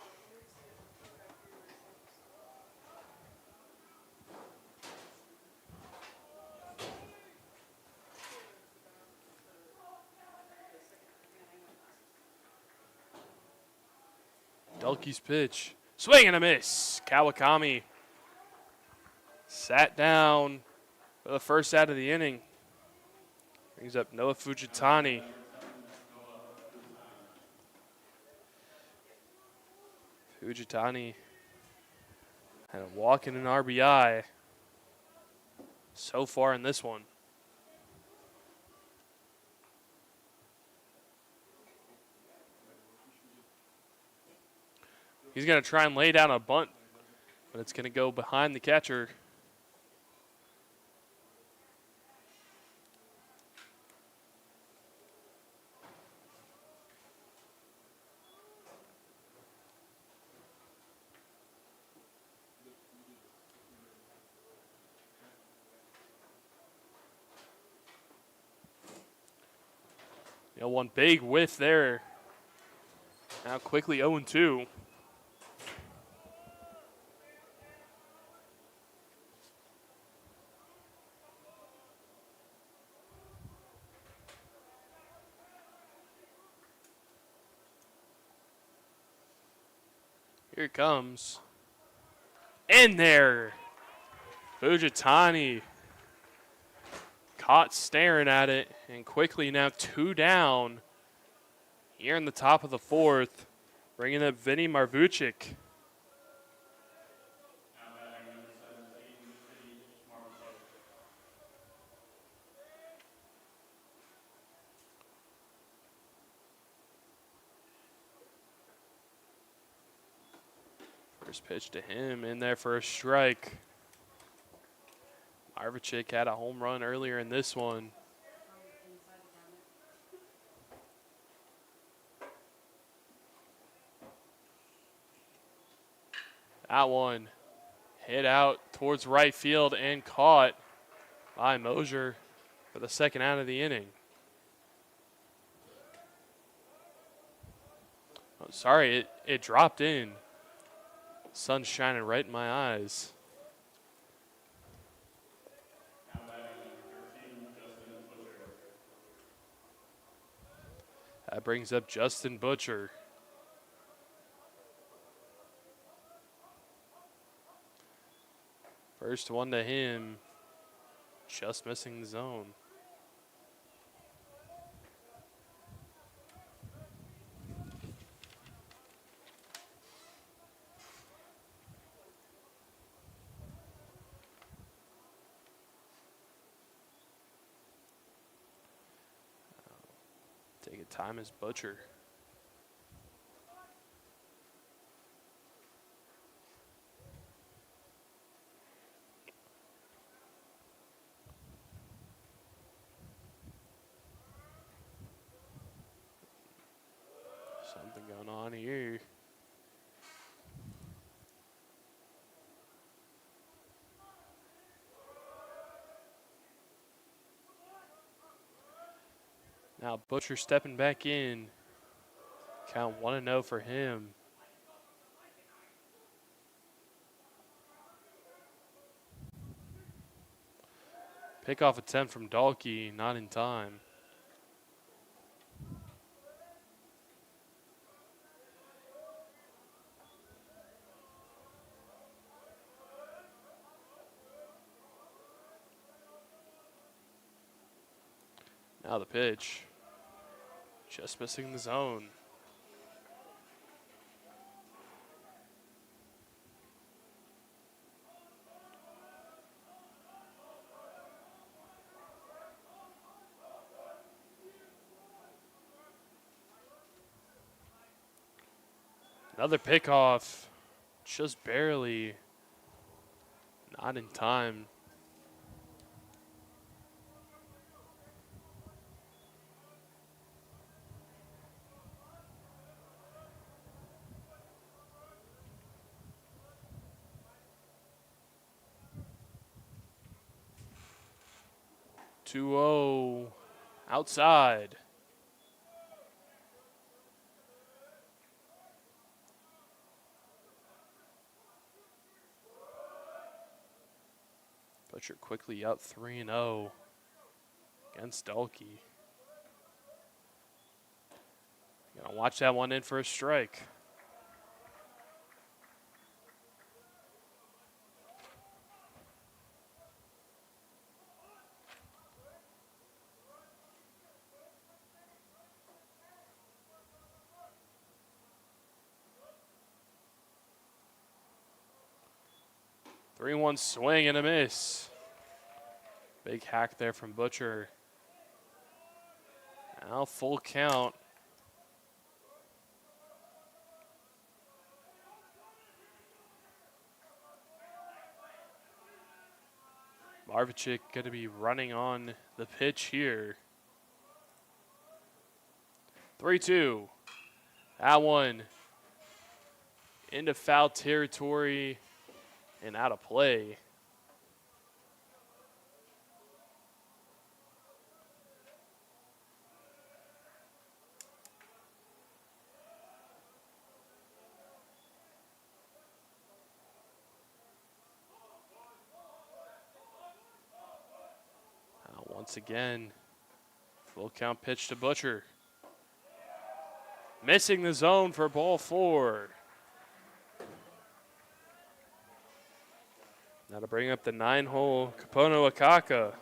Delkey's pitch. Swing and a miss. Kawakami sat down for the first out of the inning. Brings up Noah Fujitani. Fujitani had a walk and an RBI so far in this one. He's going to try and lay down a bunt, but it's going to go behind the catcher. One big whiff there. Now quickly 0-2. Here it comes. In there. Fujitani caught staring at it, and quickly now 2 down here in the top of the fourth, bringing up Vinny Marvucic. First pitch to him, in there for a strike. Marvichik had a home run earlier in this one. That one hit out towards right field and caught by Mosier for the second out of the inning. Oh, sorry, it dropped in. Sun's shining right in my eyes. That brings up Justin Butcher. First one to him, just missing the zone. Taking time is Butcher. Something going on here. Now Butcher stepping back in. Count 1-0 for him. Pickoff attempt from Dahlke, not in time. Now the pitch. Just missing the zone. Another pickoff. Just barely. Not in time. Two-0 outside. Butcher quickly up 3-0 against Dahlke. Gonna watch that one in for a strike. Three-one swing and a miss. Big hack there from Butcher. Now full count. Marvichik going to be running on the pitch here. 3-2. That one into foul territory and out of play. Once again, full count pitch to Butcher. Missing the zone for ball 4. Now to bring up the 9-hole Kapono Akaka.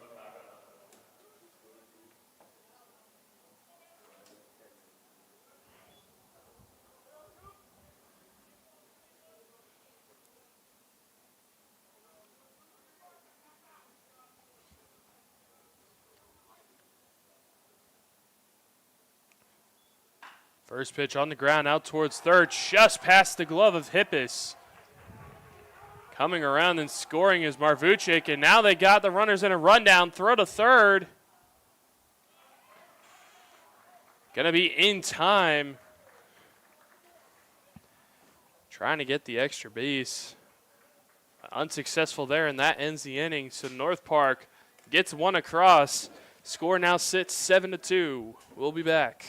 First pitch on the ground, out towards third, just past the glove of Hippis. Coming around and scoring is Marvucic, and now they got the runners in a rundown. Throw to third. Gonna be in time. Trying to get the extra base. Unsuccessful there, and that ends the inning. So North Park gets one across. Score now sits 7-2. We'll be back.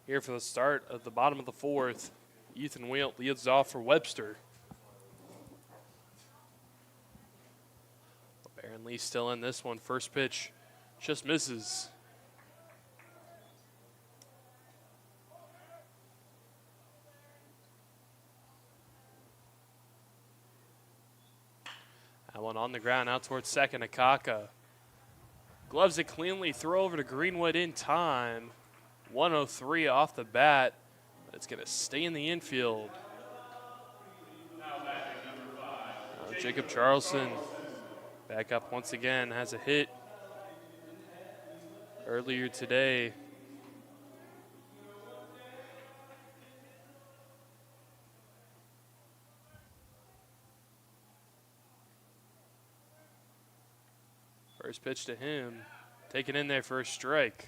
Here for the start of the bottom of the fourth, Ethan Wilt leads off for Webster. Baron Lee still in this one. First pitch just misses. That one on the ground out towards second. Akaka gloves it cleanly. Throw over to Greenwood in time. 103 off the bat. But it's going to stay in the infield. Jacob Charleston back up once again. Has a hit earlier today. First pitch to him. Taken in there for a strike.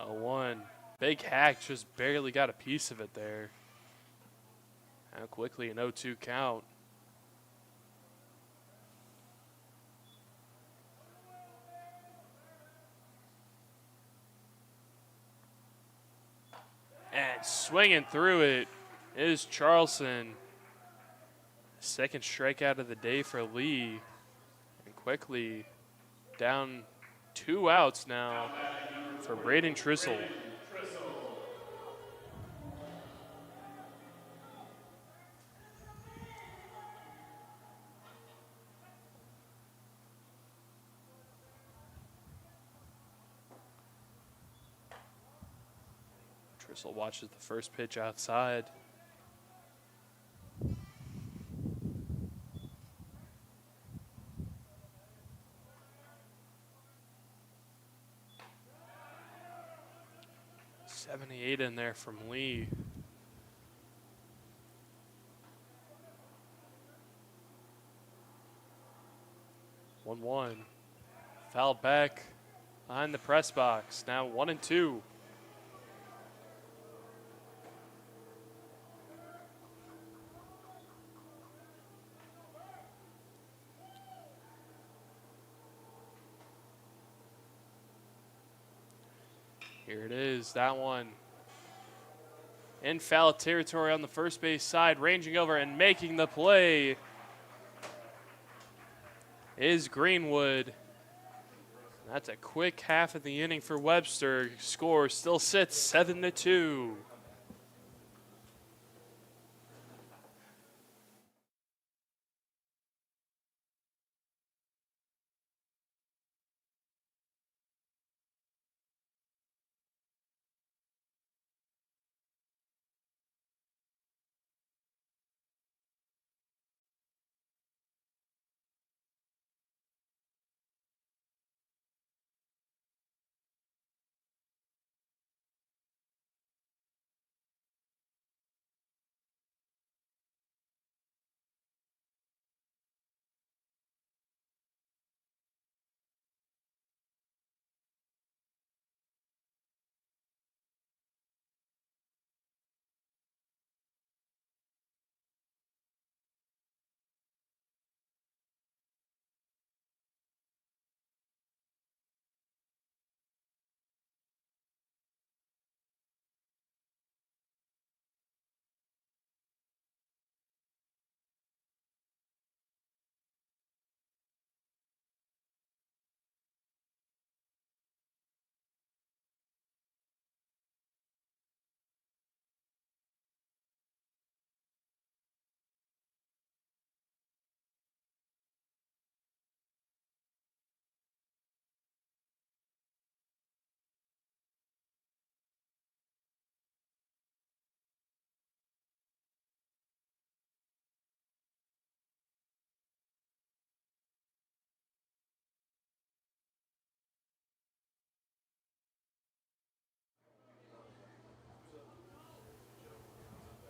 Oh, 1. Big hack just barely got a piece of it there. How quickly an 0-2 count. And swinging through it is Charleston. Second strikeout of the day for Lee. And quickly down 2 outs now for Braden Trissel. Trissel watches the first pitch outside. .78 in there from Lee. One. Foul back behind the press box. Now 1-2. Here it is, that one. In foul territory on the first base side, ranging over and making the play is Greenwood. That's a quick half of the inning for Webster. Score still sits 7-2.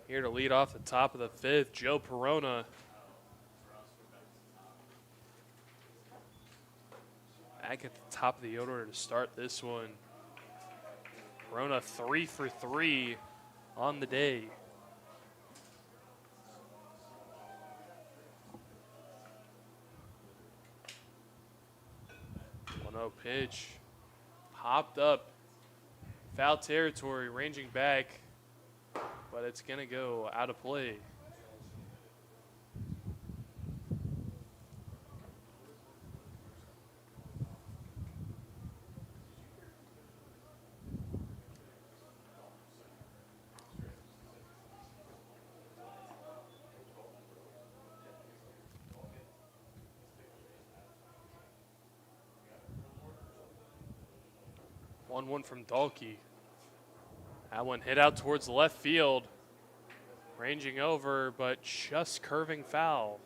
Here to lead off the top of the fifth, Joe Perona. Back at the top of the order to start this one. Perona 3 for 3 on the day. 1-0 pitch. Popped up. Foul territory, ranging back, but it's going to go out of play. One from Dahlke. That one hit out towards the left field. Ranging over, but just curving foul.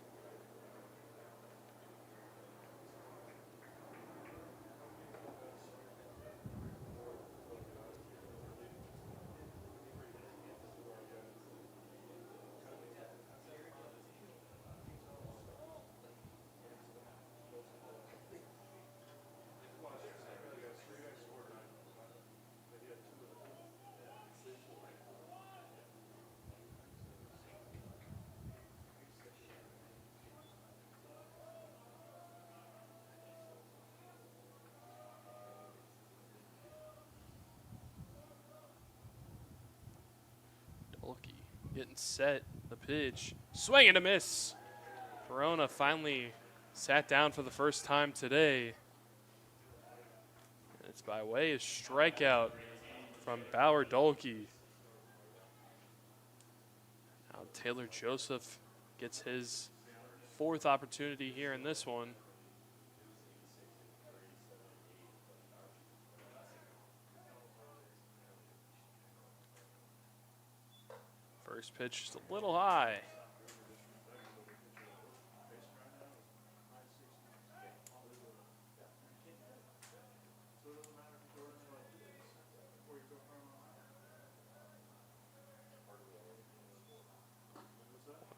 Getting set, the pitch, swing and a miss. Perona finally sat down for the first time today. And it's by way of strikeout from Bauer Dahlke. Now Taylor Joseph gets his fourth opportunity here in this one. First pitch just a little high.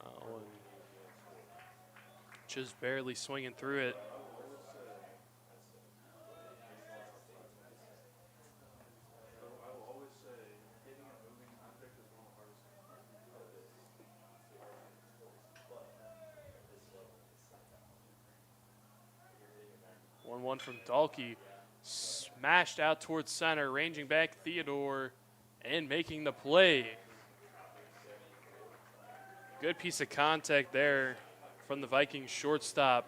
Oh, and just barely swinging through it. 1 from Dalkey. Smashed out towards center, ranging back Theodore and making the play. Good piece of contact there from the Vikings shortstop.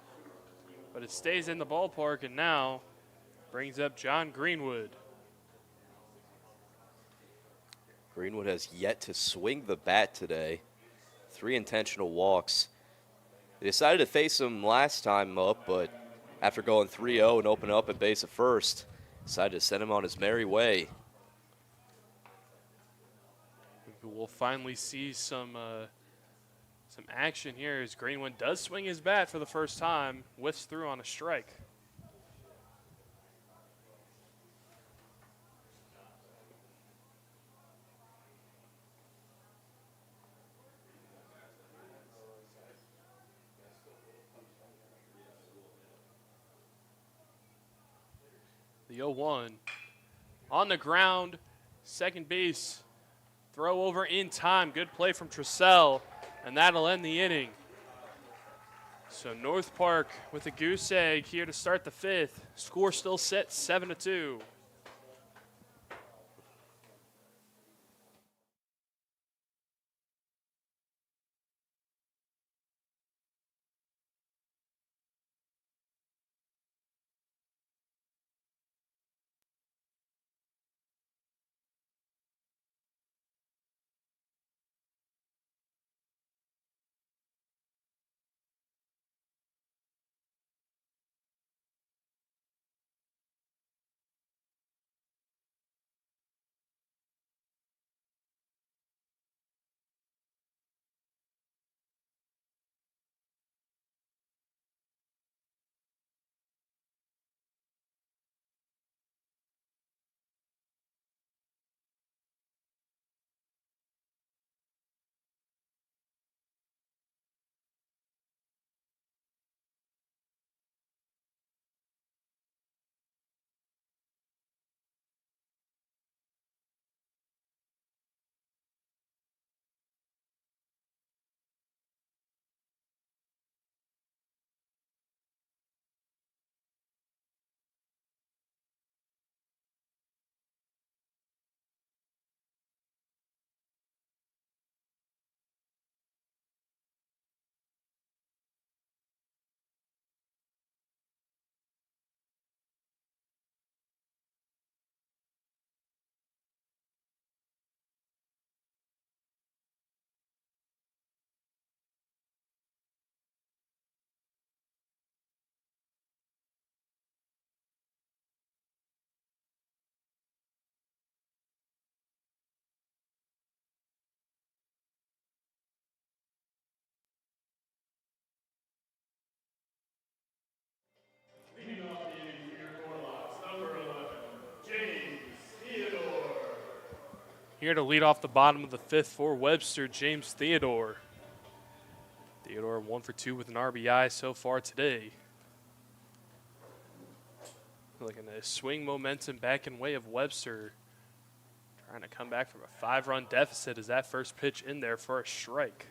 But it stays in the ballpark and now brings up John Greenwood. Greenwood has yet to swing the bat today. 3 intentional walks. They decided to face him last time up, but after going 3-0 and opening up at base at first, decided to send him on his merry way. We'll finally see some action here as Greenwood does swing his bat for the first time, whiffs through on a strike. The 0-1 on the ground, second base, throw over in time. Good play from Tressell, and that'll end the inning. So North Park with a goose egg here to start the 5th. Score still set 7-2. Leading off the inning for your Warlocks, number 11, James Theodore. Here to lead off the bottom of the 5th for Webster, James Theodore. Theodore 1 for 2 with an RBI so far today. Looking to swing momentum back in way of Webster. Trying to come back from a 5-run deficit as that first pitch in there for a strike.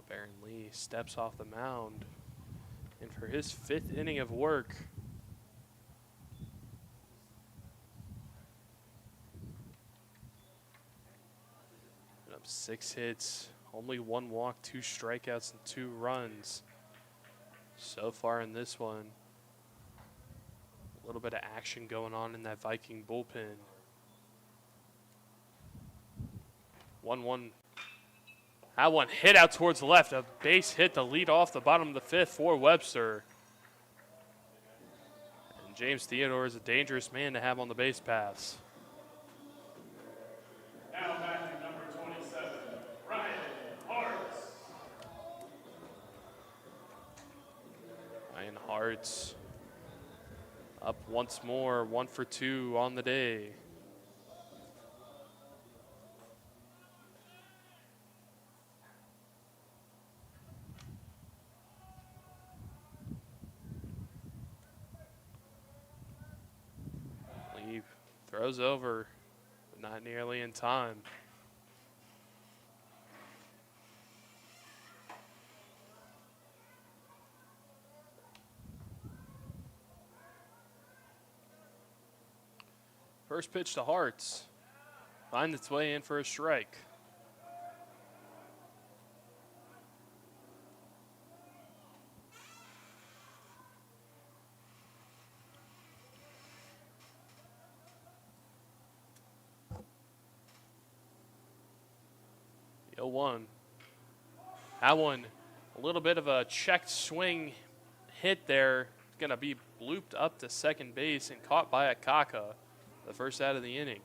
Baron Lee steps off the mound. And for his 5th inning of work, up 6 hits, only 1 walk, 2 strikeouts, and 2 runs so far in this one. A little bit of action going on in that Viking bullpen. 1-1. That one hit out towards the left. A base hit to lead off the bottom of the 5th for Webster. And James Theodore is a dangerous man to have on the base paths. Now batting number 27, Ryan Hartz. Ryan Hartz up once more, 1 for 2 on the day. Throws over, but not nearly in time. First pitch to Hearts. Finds its way in for a strike. The 0-1. That one, a little bit of a checked swing hit there. Going to be blooped up to second base and caught by Akaka, the first out of the inning.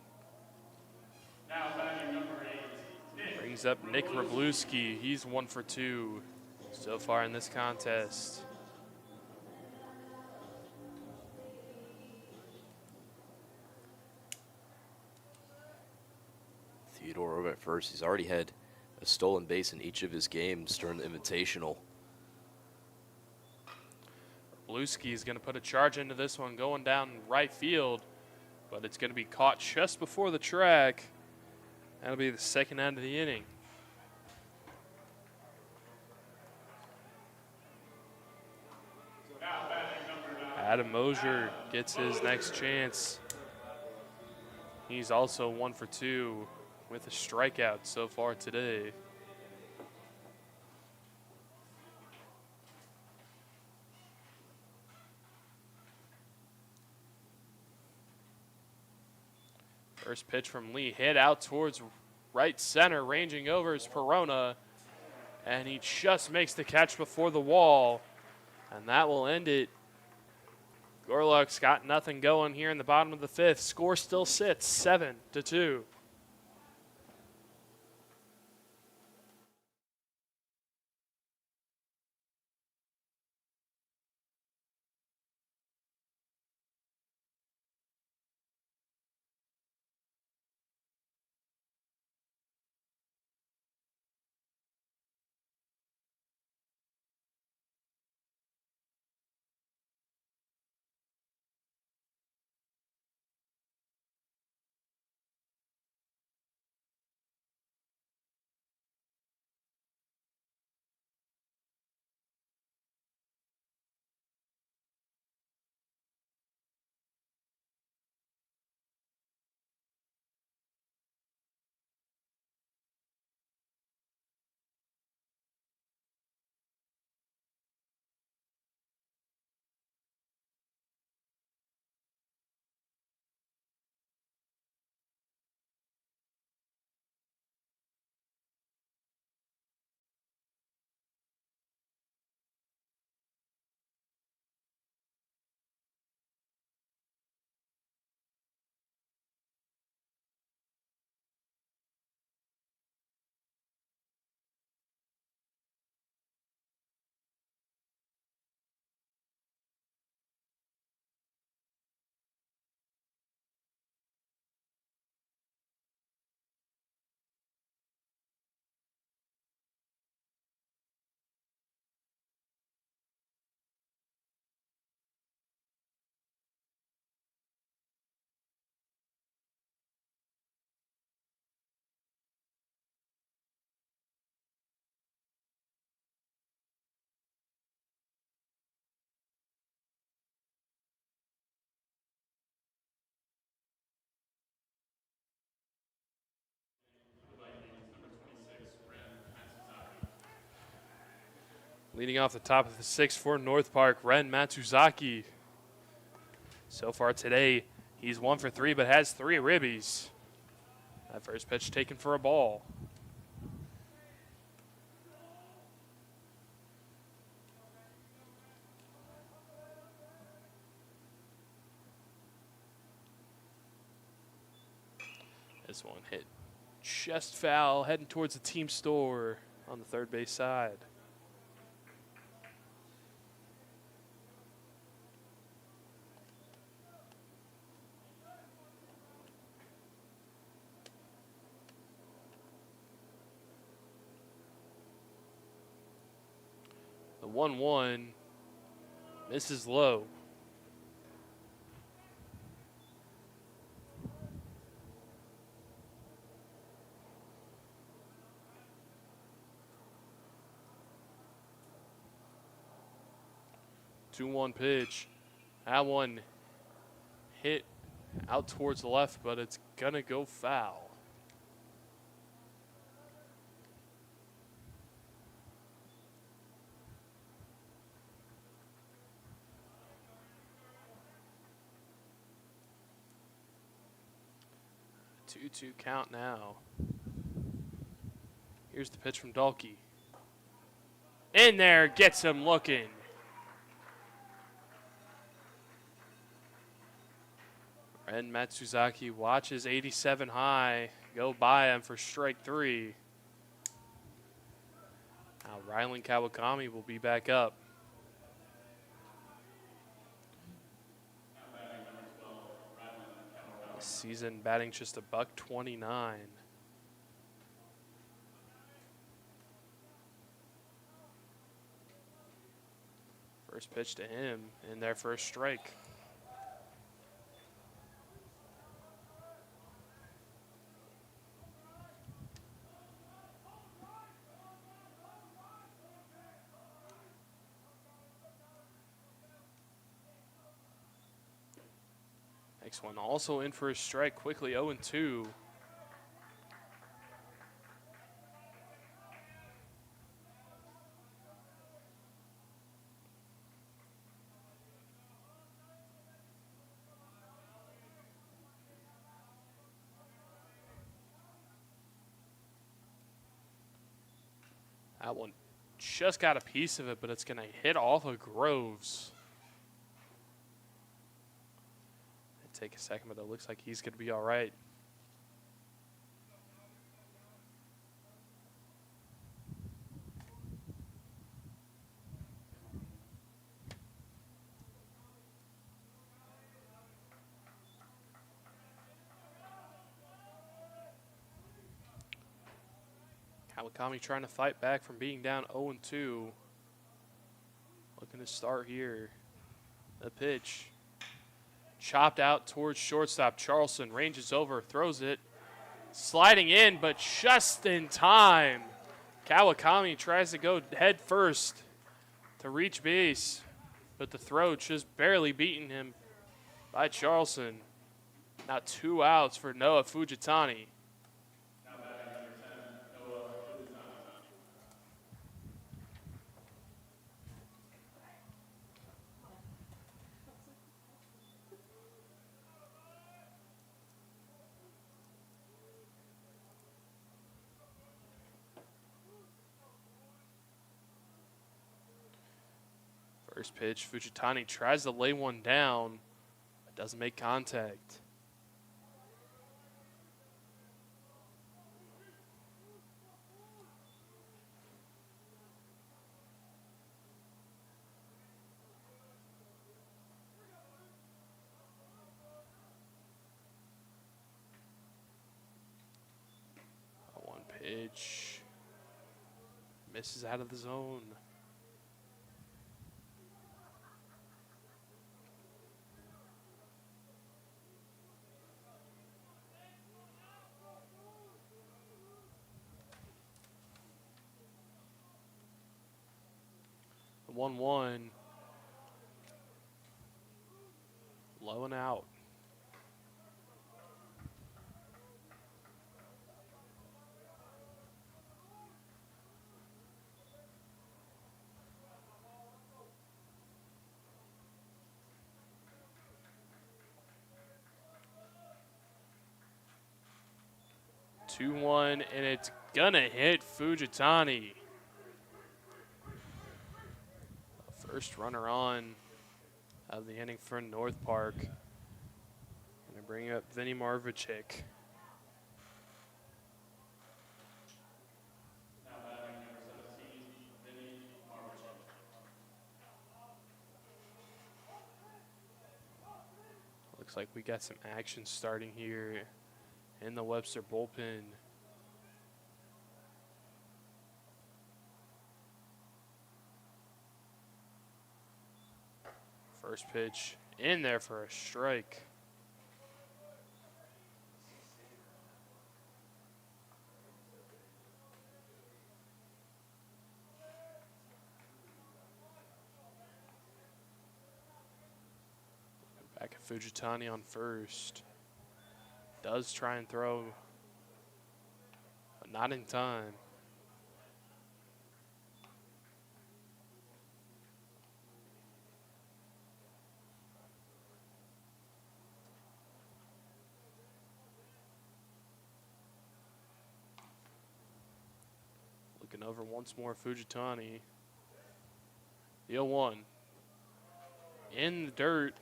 Now batting number 8, Brings up Nick Wroblewski. He's 1 for 2 so far in this contest. Theodore over at first. He's already had a stolen base in each of his games during the Invitational. Wroblewski is going to put a charge into this one, going down right field, but it's going to be caught just before the track. That'll be the second out of the inning. now batting number 9, Adam Mosier gets his next chance. He's also 1 for 2 with a strikeout so far today. First pitch from Lee, hit out towards right center, ranging over is Perona, and he just makes the catch before the wall, and that will end it. Gorlock's got nothing going here in the bottom of the 5th. Score still sits 7-2. Leading off the top of the 6th for North Park, Ren Matsuzaki. So far today, he's 1 for 3, but has 3 ribbies. That first pitch taken for a ball. This one hit just foul, heading towards the team store on the third base side. The 1-1 misses low. 2-1 pitch. That one hit out towards the left, but it's going to go foul. Two-two count now. Here's the pitch from Dalkey. In there, gets him looking. And Matsuzaki watches 87 high go by him for strike 3. Now Rylan Kawakami will be back up. This season batting just a $129. First pitch to him in there for a strike. Next one also in for a strike quickly, 0-2. That one just got a piece of it, but it's going to hit off of Groves. Take a second, but it looks like he's going to be all right. Kawakami trying to fight back from being down 0-2. Looking to start here. The pitch. Chopped out towards shortstop. Charleston ranges over, throws it. Sliding in, but just in time. Kawakami tries to go head first to reach base, but the throw just barely beating him by Charleston. Now 2 outs for Noah Fujitani. First pitch, Fujitani tries to lay one down, but doesn't make contact. One pitch, misses out of the zone. The 1-1. Low and out. Two one, and it's gonna hit Fujitani. First runner on out of the inning for North Park. Gonna bring up Vinny Marvicek. Now batting number 17, Vinny Marvicek. Looks like we got some action starting here in the Webster bullpen. First pitch in there for a strike. Fujitani on first. Does try and throw, but not in time. Looking over once more, Fujitani. The 0-1. In the dirt.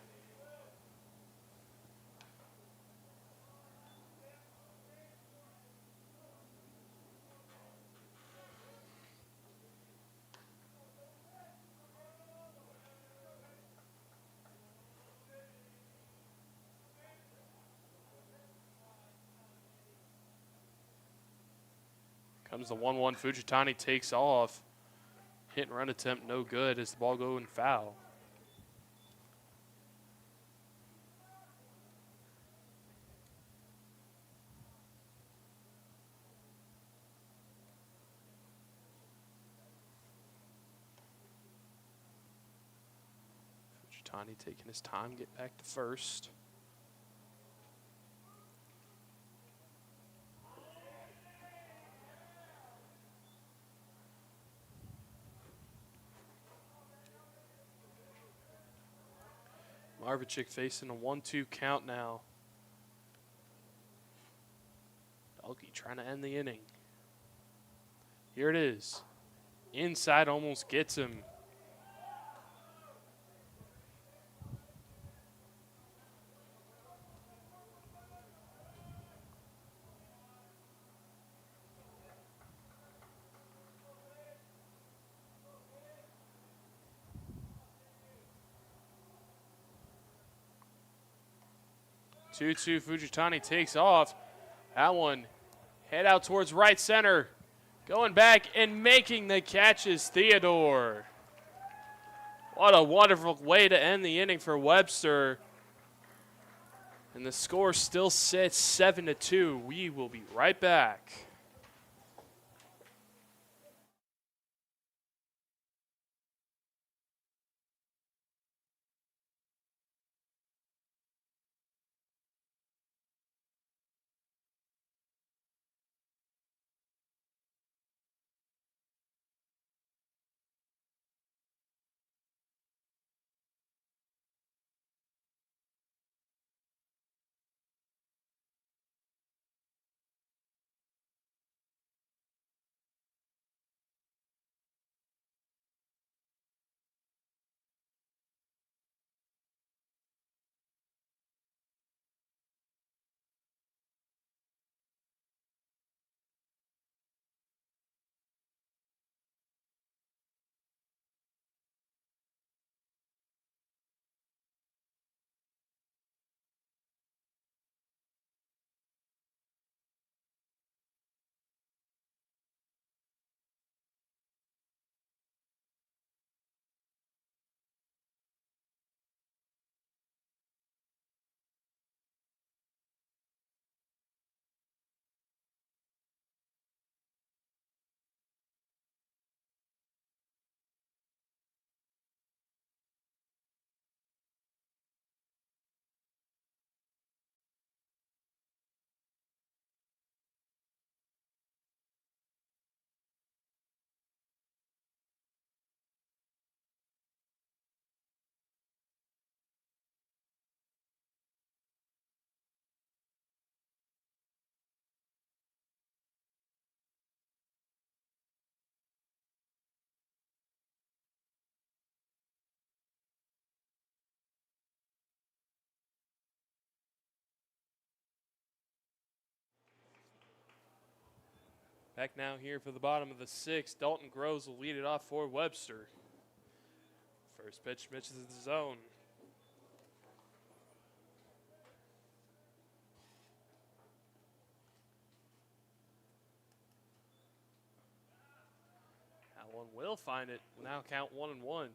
Comes the 1-1. Fujitani takes off. Hit and run attempt no good as the ball going foul. Fujitani taking his time, get back to first. Marvichik facing a 1-2 count now. Dalkey trying to end the inning. Here it is. Inside almost gets him. Two-two. Fujitani takes off. That one head out towards right center. Going back and making the catch is Theodore. What a wonderful way to end the inning for Webster. And the score still sits 7-2. We will be right back. Back now here for the bottom of the sixth. Dalton Groves will lead it off for Webster. First pitch misses the zone. That one will find it. Now count 1-1. That one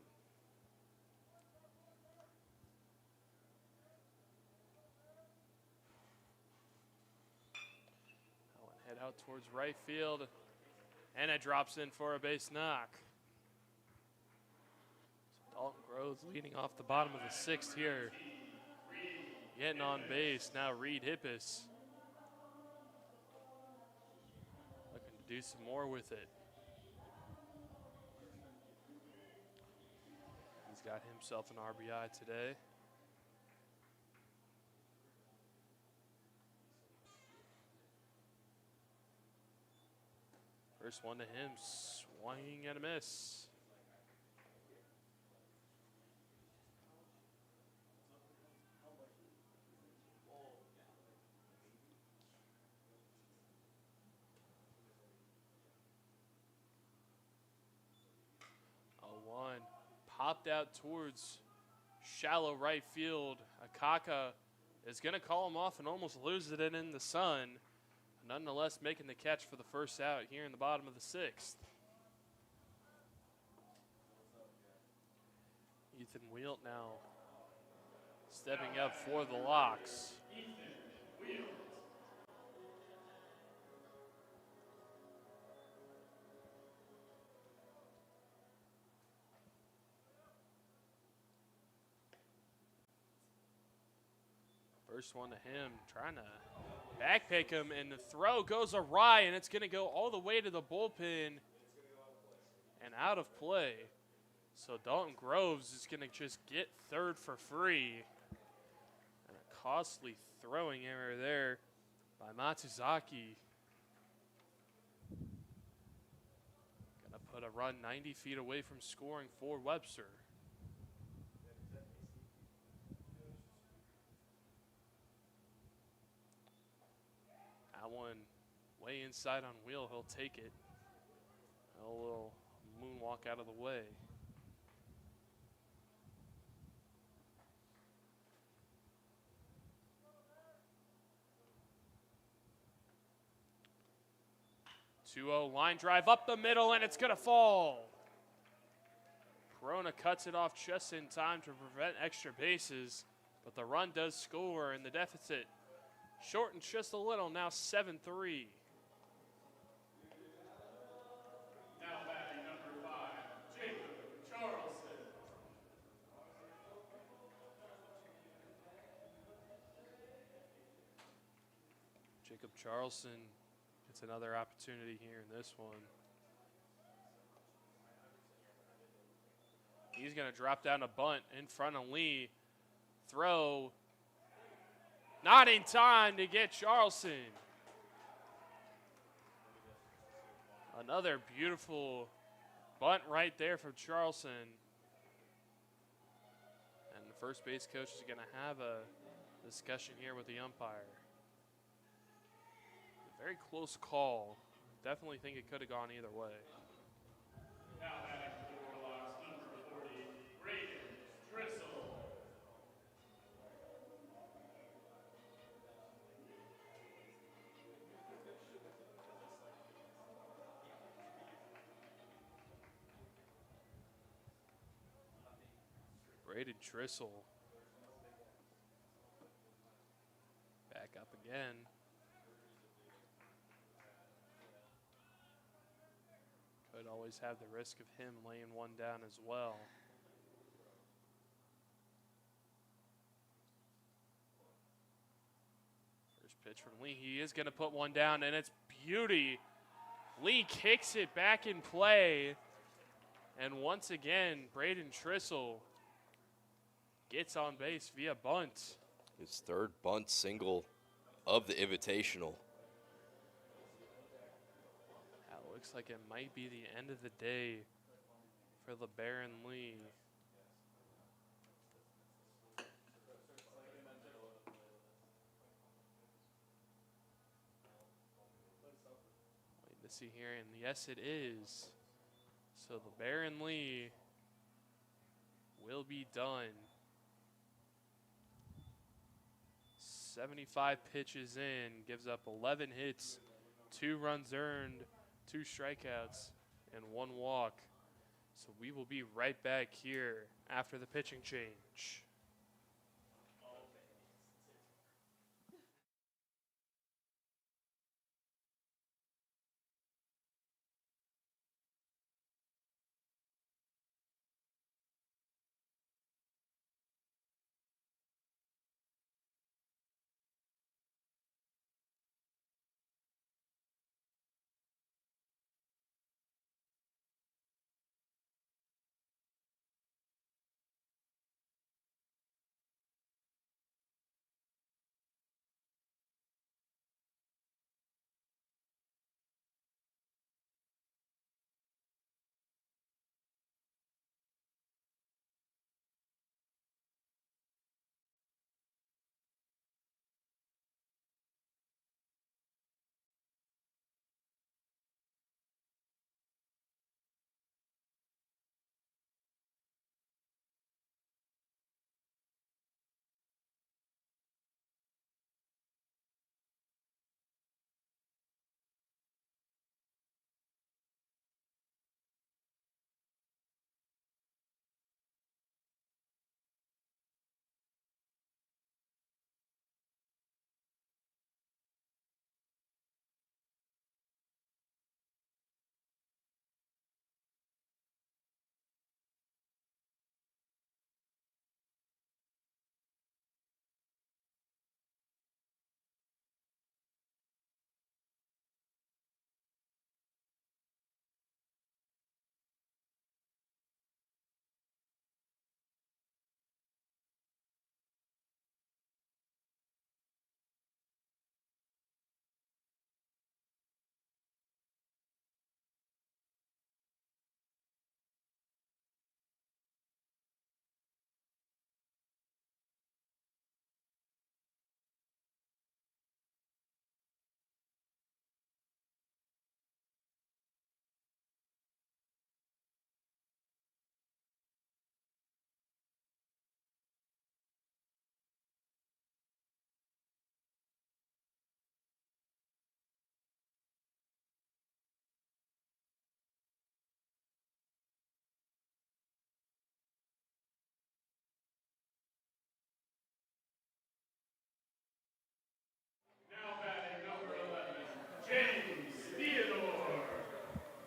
head out towards right field. And it drops in for a base knock. So Dalton Groves leading off the bottom of the sixth here. getting on base. Now Reed Hippis looking to do some more with it. He's got himself an RBI today. First one to him, swinging and a miss. One popped out towards shallow right field. Akaka is going to call him off and almost loses it in the sun. Nonetheless, making the catch for the first out here in the bottom of the sixth. Ethan Wheelt now stepping up for the Locks. Ethan Wheels. First one to him, trying to backpick him, and the throw goes awry, and it's going to go all the way to the bullpen and out of play. So Dalton Groves is going to just get third for free. And a costly throwing error there by Matsuzaki. Going to put a run 90 feet away from scoring for Webster. That one way inside on Wheel. He'll take it. A little moonwalk out of the way. Two-0 line drive up the middle, and it's going to fall. Corona cuts it off just in time to prevent extra bases, but the run does score, and the deficit shortens just a little, now 7-3. Now batting number 5, Jacob Charleston. Jacob Charleston gets another opportunity here in this one. He's going to drop down a bunt in front of Lee. Throw. Not in time to get Charleston. Another beautiful bunt right there for Charleston. And the first base coach is going to have a discussion here with the umpire. A very close call. Definitely think it could have gone either way. Now batting for Locks number 40, Braden Dristle. Braden Trissel back up again. Could always have the risk of him laying one down as well. First pitch from Lee. He is going to put one down, and it's beauty. Lee kicks it back in play. And once again, Braden Trissel gets on base via bunt. His third bunt single of the Invitational. That looks like it might be the end of the day for LeBaron Lee. Wait to see here, and yes, it is. So LeBaron Lee will be done. 75 pitches in, gives up 11 hits, 2 runs earned, 2 strikeouts, and 1 walk. So we will be right back here after the pitching change.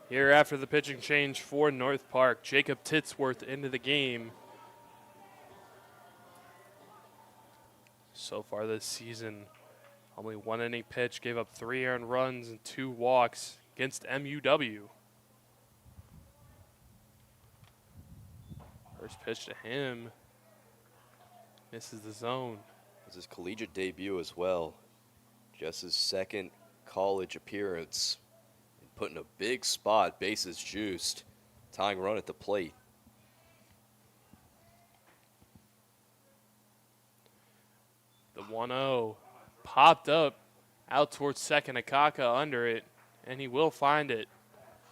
Here after the pitching change for North Park, Jacob Titsworth into the game. So far this season, only 1 inning pitch, gave up 3 earned runs and 2 walks against MUW. First pitch to him, misses the zone. It's his collegiate debut as well. Just his second college appearance. Put in a big spot, bases juiced, tying run at the plate. The 1-0 popped up out towards second. Akaka under it, and he will find it.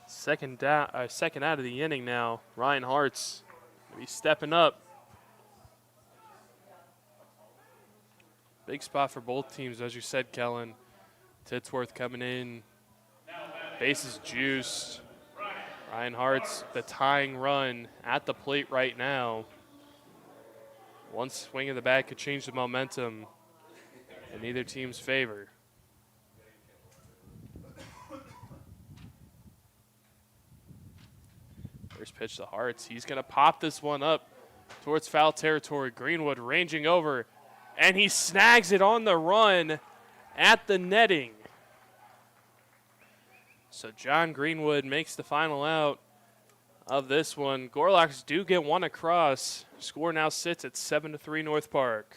Second out of the inning now. Ryan Hart's gonna be stepping up. Big spot for both teams, as you said, Kellen. Titsworth coming in. Bases juiced. Ryan Hart's the tying run at the plate right now. One swing of the bat could change the momentum in neither team's favor. First pitch to Hart's. He's going to pop this one up towards foul territory. Greenwood ranging over, and he snags it on the run at the netting. So John Greenwood makes the final out of this one. Gorlocks do get one across. Score now sits at 7-3 North Park.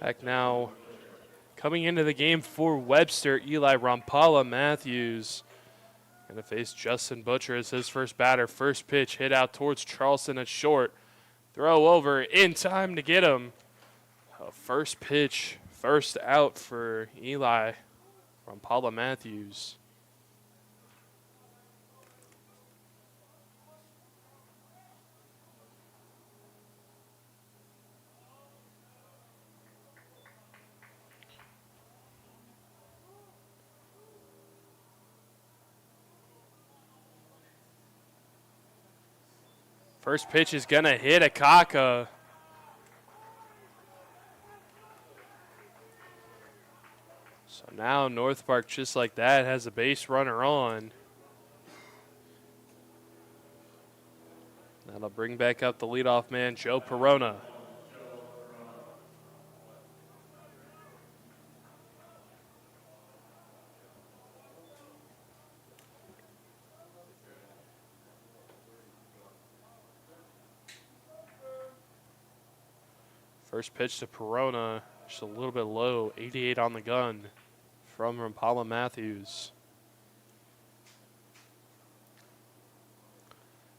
Back now, coming into the game for Webster, Eli Rampala Matthews. Going to face Justin Butcher as his first batter. First pitch hit out towards Charleston at short. Throw over in time to get him. First pitch, first out for Eli Rampala Matthews. First pitch is going to hit Akaka. So now North Park, just like that, has a base runner on. That'll bring back up the leadoff man, Joe Perona. First pitch to Perona, just a little bit low, 88 on the gun from Rampala Matthews.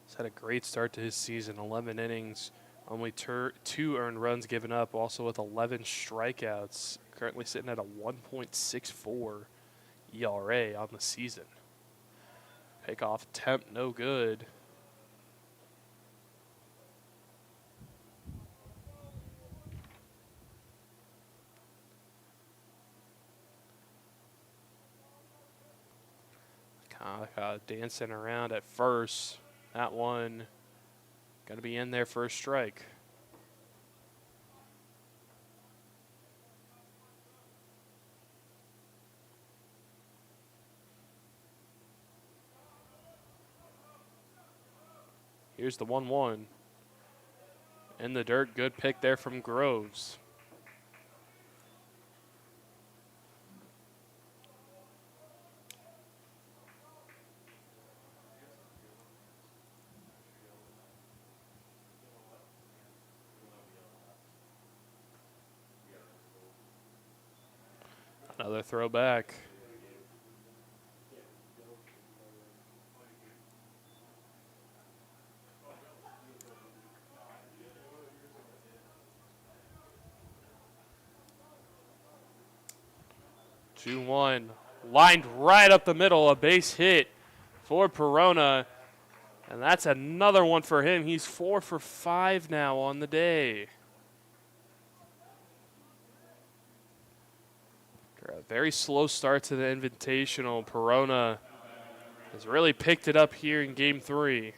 He's had a great start to his season, 11 innings, only 2 earned runs given up, also with 11 strikeouts, currently sitting at a 1.64 ERA on the season. Pickoff attempt, no good. Dancing around at first. That one going to be in there for a strike. Here's the 1-1. In the dirt, good pick there from Groves. Another throwback. Two one, lined right up the middle, a base hit for Perona, and that's another one for him. He's 4 for 5 now on the day. A very slow start to the Invitational. Perona has really picked it up here in Game 3.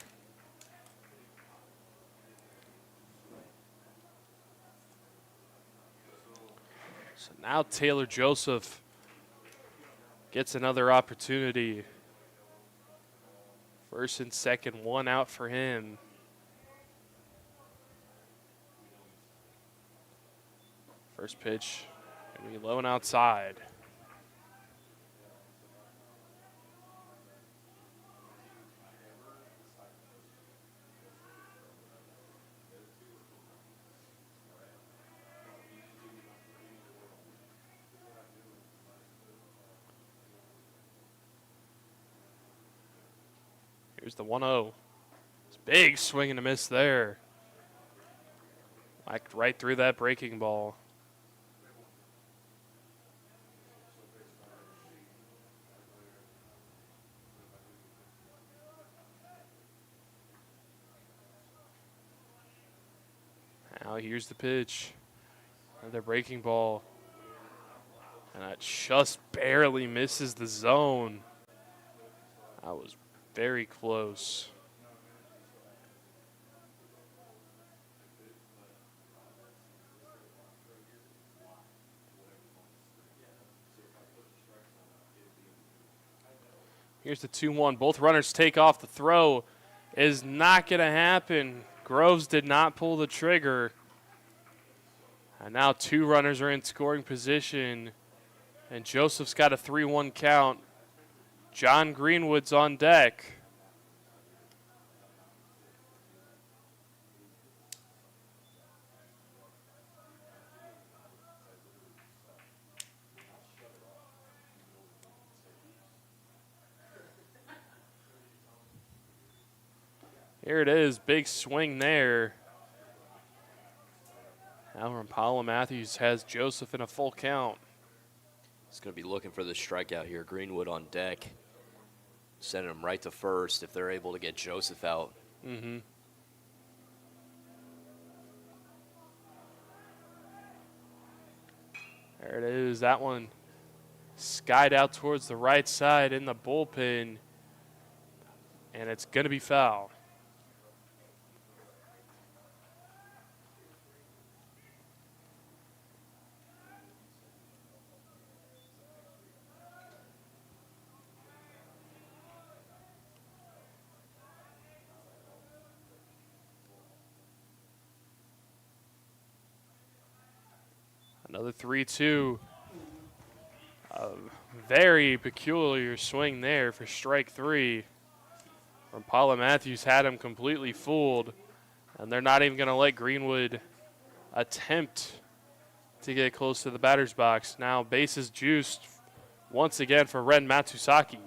So now Taylor Joseph gets another opportunity. First and second, one out for him. First pitch, going to be low and outside. Here's the 1-0. It's a big swing and a miss there. Like right through that breaking ball. Now here's the pitch. Another breaking ball. And that just barely misses the zone. That was very close. Here's the 2-1. Both runners take off. The throw is not going to happen. Groves did not pull the trigger. And now 2 runners are in scoring position. And Joseph's got a 3-1 count. John Greenwood's on deck. Here it is, big swing there. Now Rampala Matthews has Joseph in a full count. He's going to be looking for the strikeout here. Greenwood on deck. Sending him right to first if they're able to get Joseph out. Mm-hmm. There it is. That one skied out towards the right side in the bullpen. And it's going to be foul. Another 3-2. A very peculiar swing there for strike 3. Paula Matthews had him completely fooled, and they're not even going to let Greenwood attempt to get close to the batter's box. Now bases juiced once again for Ren Matsusaki.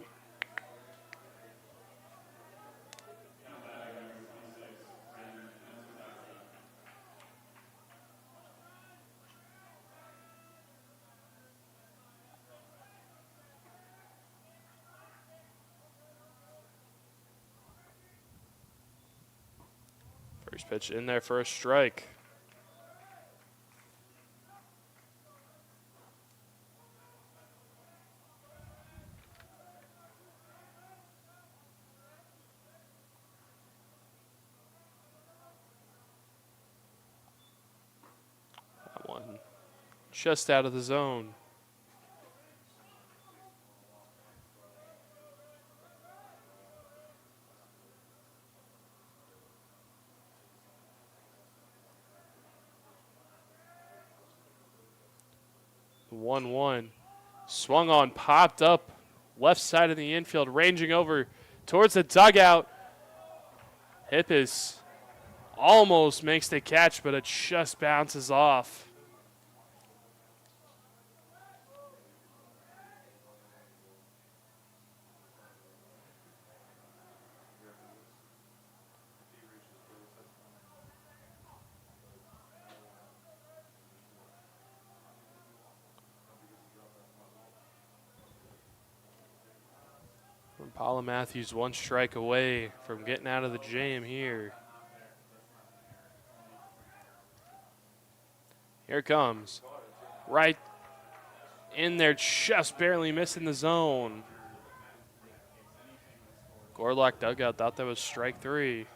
First pitch in there for a strike. That one just out of the zone. The 1-1. Swung on, popped up left side of the infield, ranging over towards the dugout. Hippis almost makes the catch, but it just bounces off. Paula Matthews 1 strike away from getting out of the jam here. Here it comes. Right in there, just barely missing the zone. Gorlock dugout thought that was strike 3.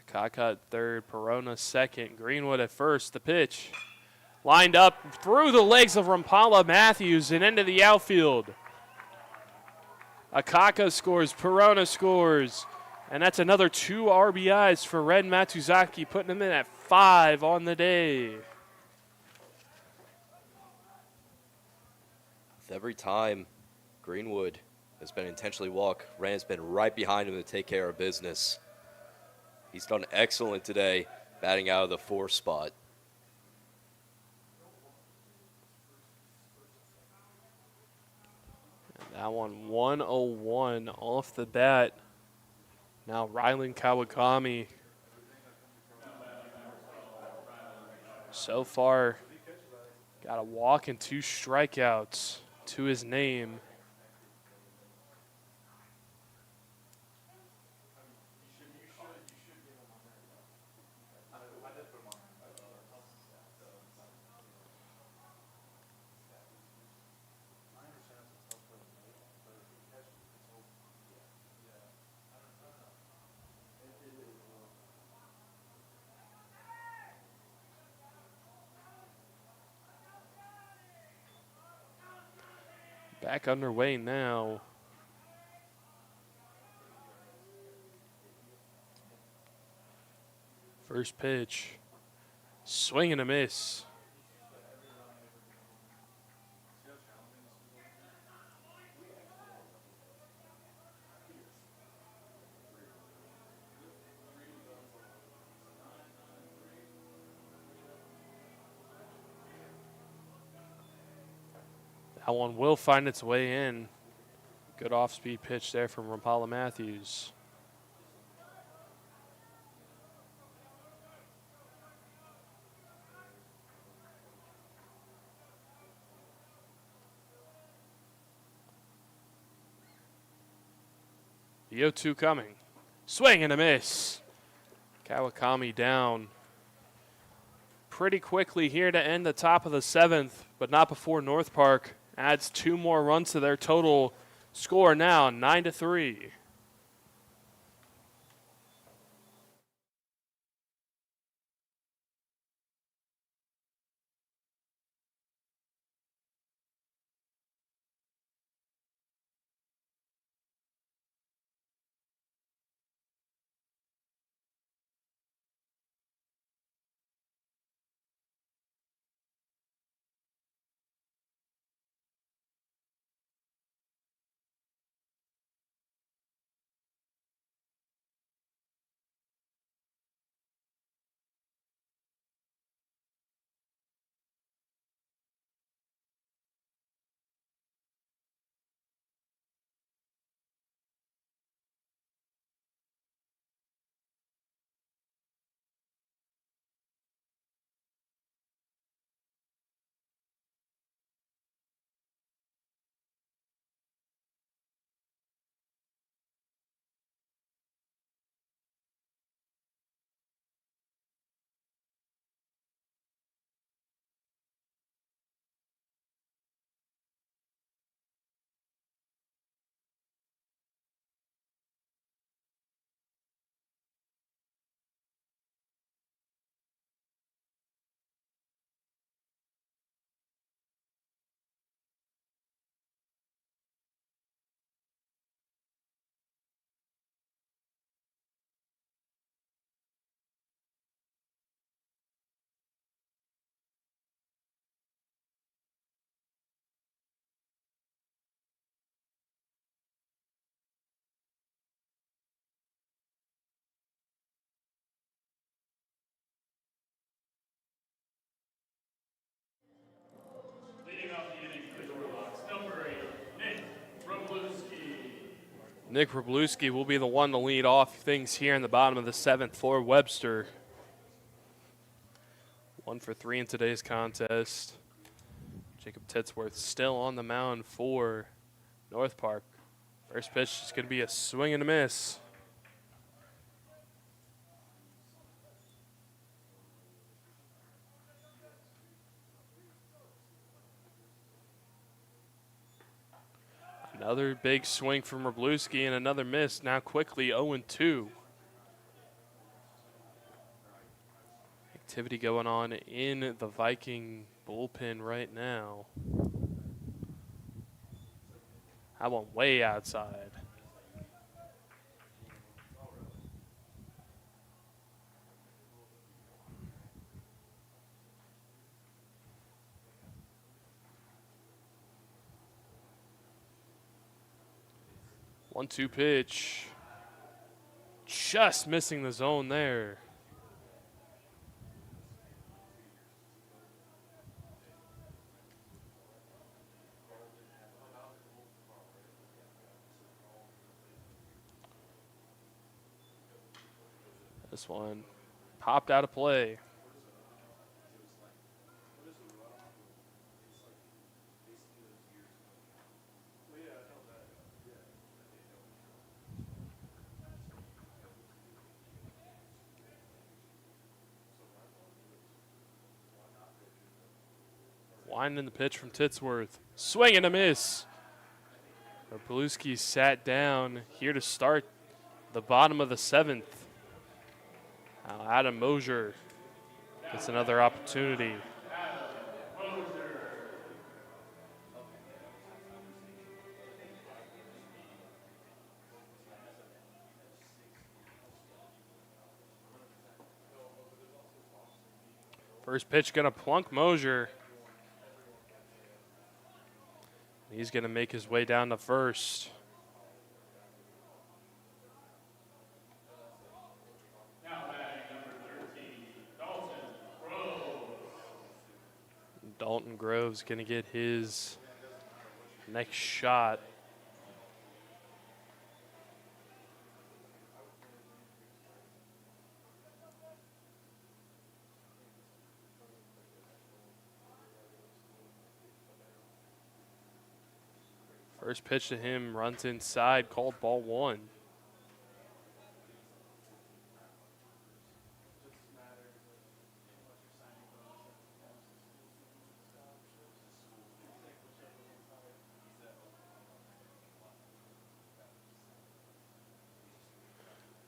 Akaka at third, Perona second, Greenwood at first. The pitch lined up through the legs of Rampala Matthews and into the outfield. Akaka scores, Perona scores, and that's another 2 RBIs for Ren Matsuzaki, putting him in at 5 on the day. With every time Greenwood has been intentionally walked, Ren's been right behind him to take care of business. He's done excellent today, batting out of the 4 spot. And that one, 101 off the bat. Now Rylan Kawakami. So far, got a walk and 2 strikeouts to his name. Back underway now. First pitch. Swing and a miss. That one will find its way in. Good off-speed pitch there from Rampala Matthews. The 0-2 coming. Swing and a miss. Kawakami down pretty quickly here to end the top of the 7th, but not before North Park adds 2 more runs to their total score now, 9-3. Nick Wroblewski will be the one to lead off things here in the bottom of the 7th for Webster. 1 for 3 in today's contest. Jacob Titsworth still on the mound for North Park. First pitch is going to be a swing and a miss. Another big swing from Wroblewski and another miss. Now quickly 0-2. Activity going on in the Viking bullpen right now. That one way outside. One-two pitch. Just missing the zone there. This one popped out of play. Winding the pitch from Titsworth. Swing and a miss. Wroblewski sat down here to start the bottom of the 7th. Now Adam Mosier gets another opportunity. First pitch gonna plunk Mosier. He's gonna make his way down to first. Dalton Grove's going to get his next shot. First pitch to him, runs inside, called ball 1.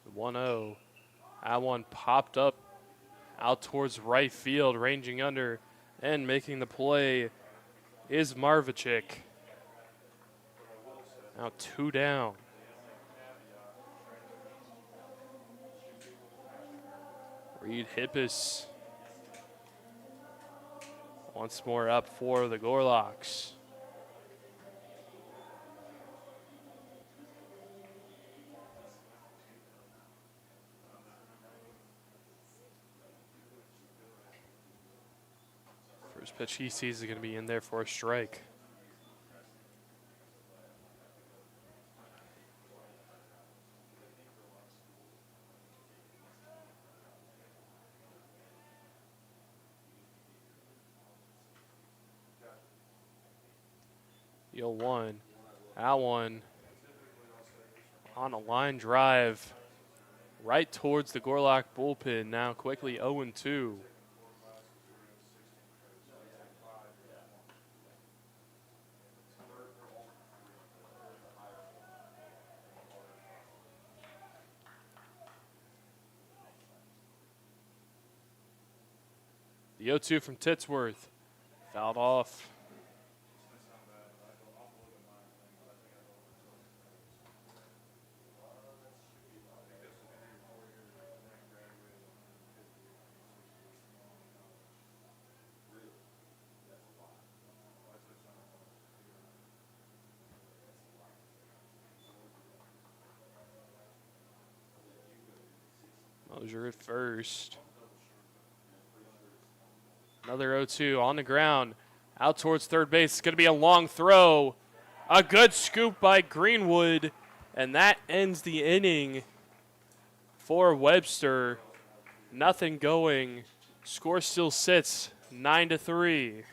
The 1-0. That one popped up out towards right field, ranging under, and making the play is Marvichik. Now 2 down. Reed Hippis once more up for the Gorlocks. First pitch he sees is going to be in there for a strike. Deal 1. That one on a line drive right towards the Gorlock bullpen. Now quickly 0-2. The 0-2 from Titsworth. Fouled off. Mosier at first. Another 0-2 on the ground. Out towards third base. It's going to be a long throw. A good scoop by Greenwood. And that ends the inning for Webster. Nothing going. Score still sits 9-3.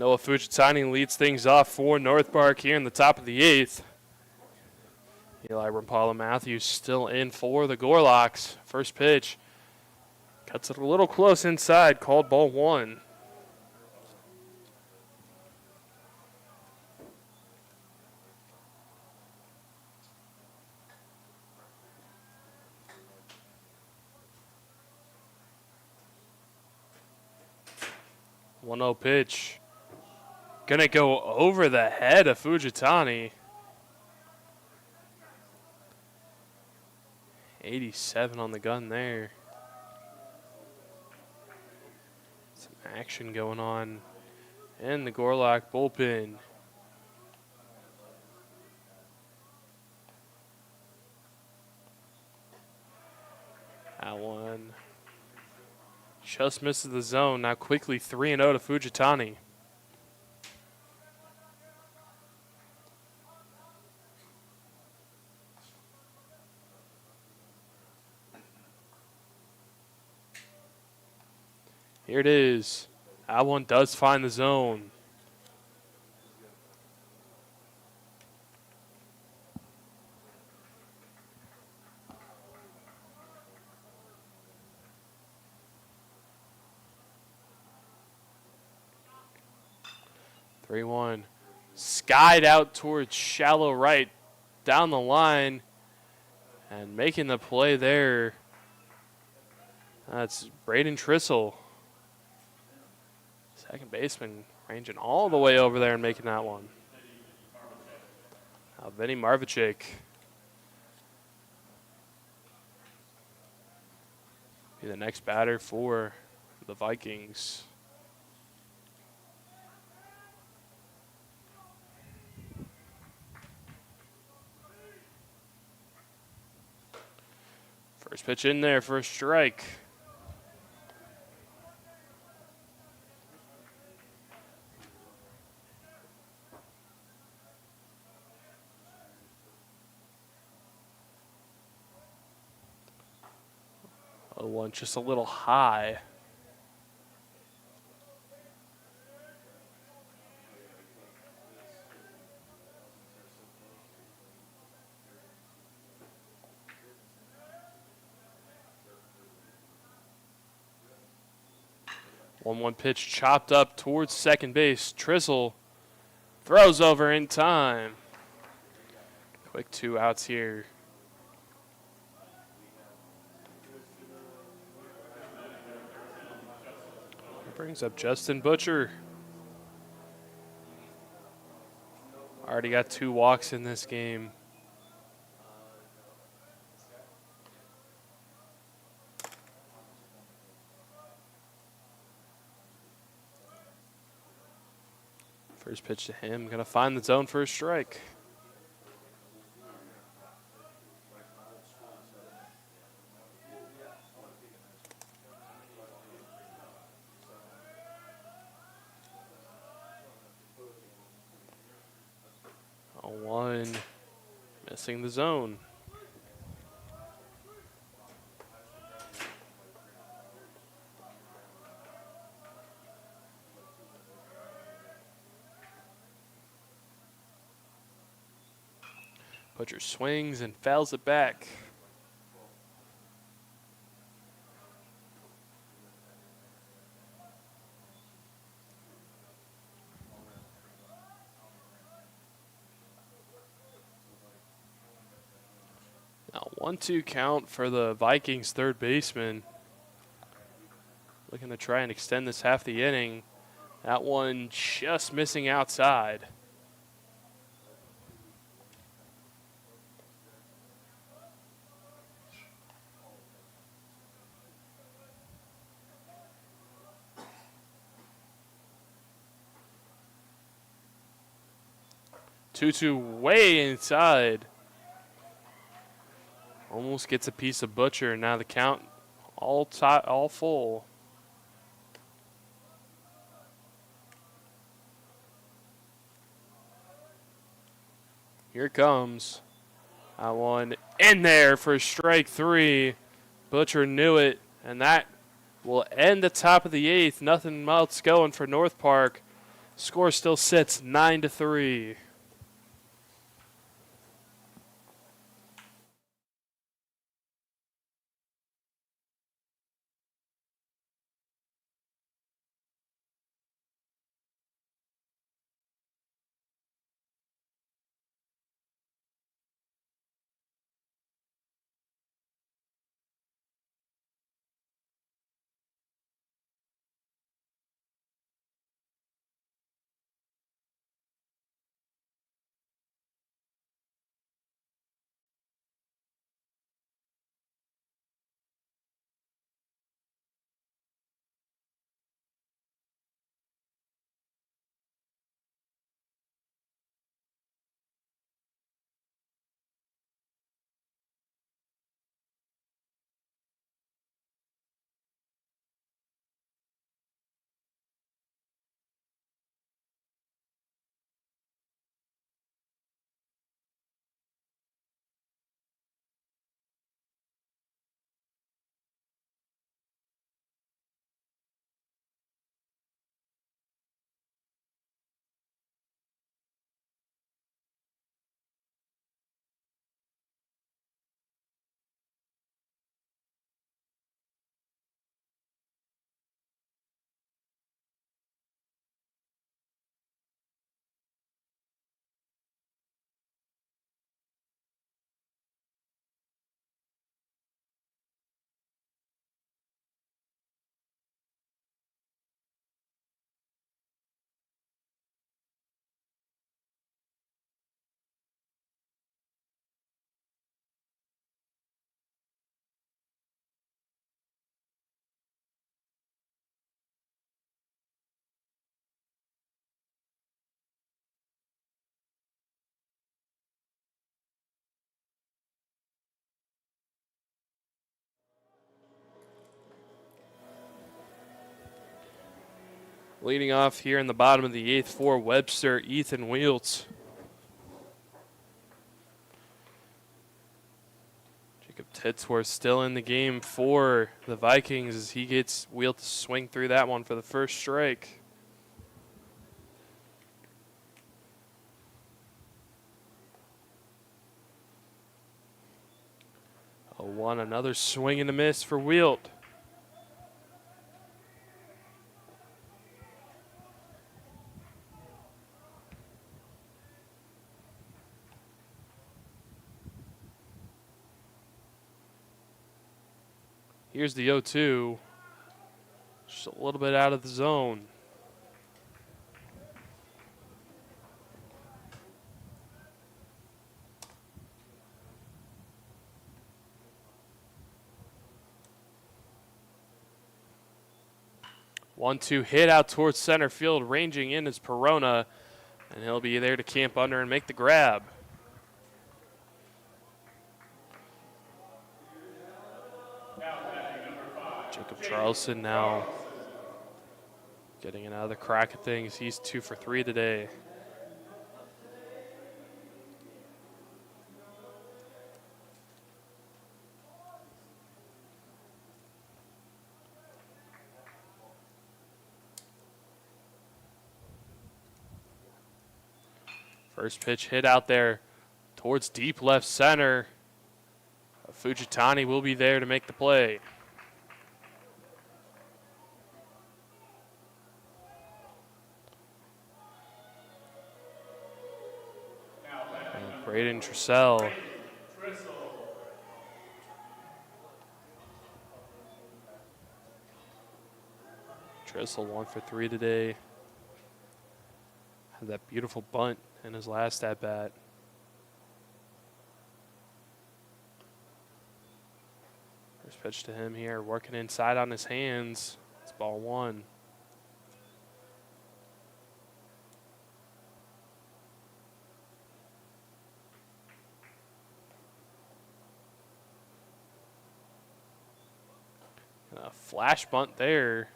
Noah Fujitani leads things off for North Park here in the top of the 8th. Eli Rampala Matthews still in for the Gorlocks. First pitch. Cuts it a little close inside. Called ball 1. One 0 pitch. Gonna go over the head of Fujitani. 87 on the gun there. Some action going on in the Gorlock bullpen. That one just misses the zone. Now quickly 3-0 to Fujitani. Here it is. That one does find the zone. Three-one. Skied out towards shallow right down the line. And making the play there. That's Braden Trissel. Second baseman ranging all the way over there and making that one. Now Vinny Marvicek. Be the next batter for the Vikings. First pitch in there for a strike. Oh, one just a little high. 1-1 pitch chopped up towards second base. Trizzle throws over in time. Quick 2 outs here. Brings up Justin Butcher. Already got 2 walks in this game. First pitch to him, gonna find the zone for a strike. A 1, missing the zone. Butcher swings and fouls it back. Now 1-2 count for the Vikings third baseman. Looking to try and extend this half the inning. That one just missing outside. Two way inside. Almost gets a piece of Butcher. Now the count all full. Here it comes. That one in there for strike 3. Butcher knew it, and that will end the top of the 8th. Nothing else going for North Park. Score still sits 9-3. Leading off here in the bottom of the 8th for Webster, Ethan Wieltz. Jacob Titsworth still in the game for the Vikings as he gets Wieltz to swing through that one for the first strike. A 1, another swing and a miss for Wieltz. Here's the 0-2. Just a little bit out of the zone. One-two hit out towards center field. Ranging in is Perona, and he'll be there to camp under and make the grab. Jacob Charleston now getting another crack at things. He's 2 for 3 today. First pitch hit out there towards deep left center. Fujitani will be there to make the play. And Braden Trissell. Trissell 1 for 3 today. Had that beautiful bunt in his last at bat. First pitch to him here, working inside on his hands. It's ball 1. A flash bunt there.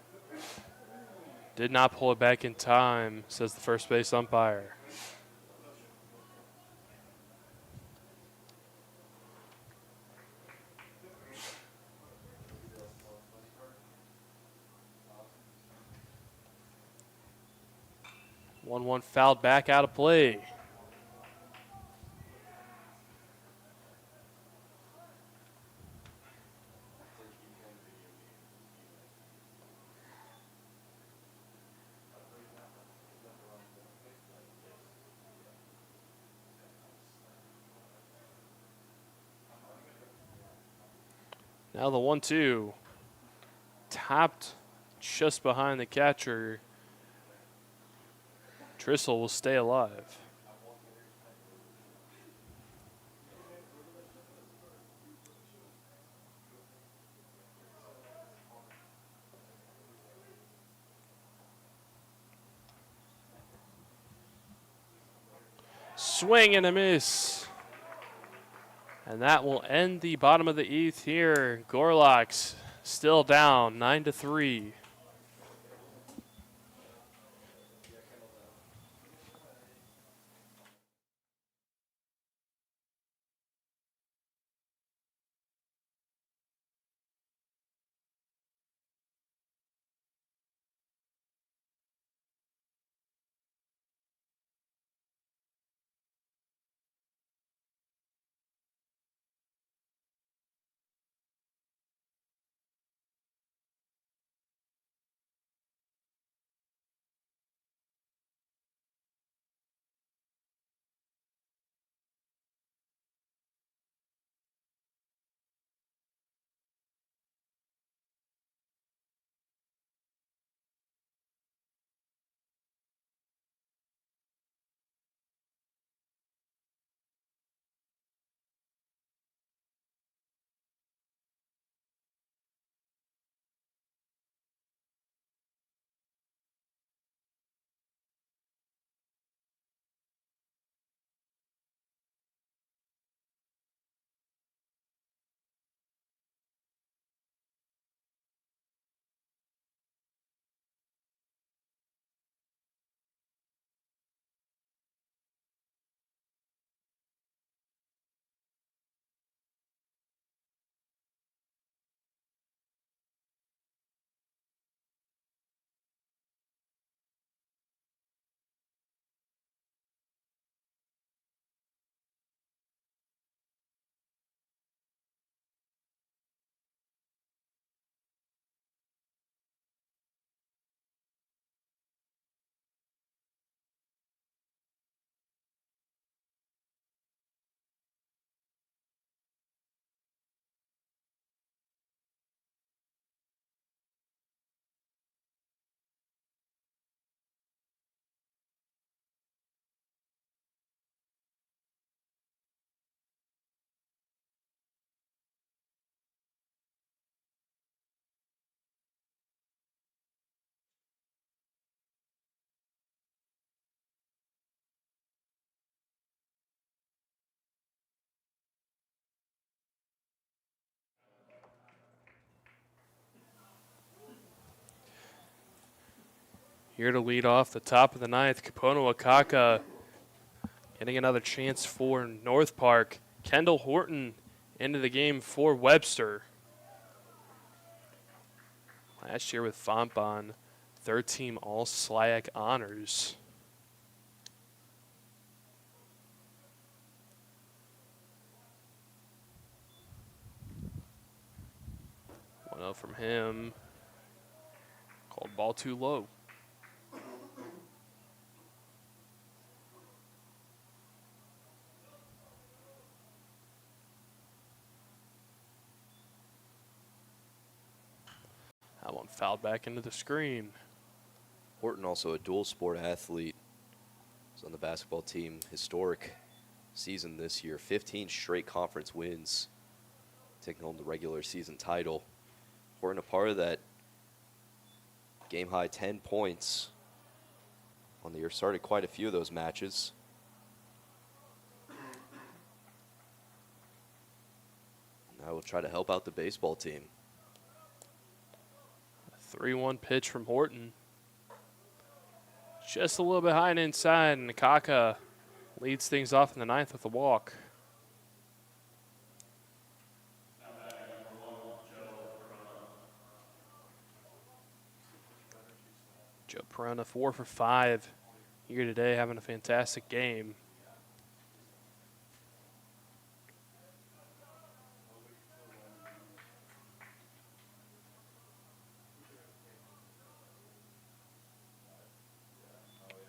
Did not pull it back in time, says the first base umpire. One fouled back out of play. Now the 1-2. Tapped just behind the catcher. Trissell will stay alive. Swing and a miss. And that will end the bottom of the 8th here. Gorloks still down 9-3. Here to lead off the top of the ninth, Kapono Akaka getting another chance for North Park. Kendall Horton into the game for Webster. Last year with Fontbonne, third team All-SLIAC honors. One out from him. Called ball too low. That one fouled back into the screen. Horton also a dual sport athlete. He's on the basketball team. Historic season this year. 15 straight conference wins. Taking home the regular season title. Horton a part of that game high 10 points on the year. Started quite a few of those matches. Now we'll try to help out the baseball team. 3-1 pitch from Horton. Just a little bit high and inside, and Akaka leads things off in the ninth with a walk. Joe Perona 4 for 5 here today, having a fantastic game.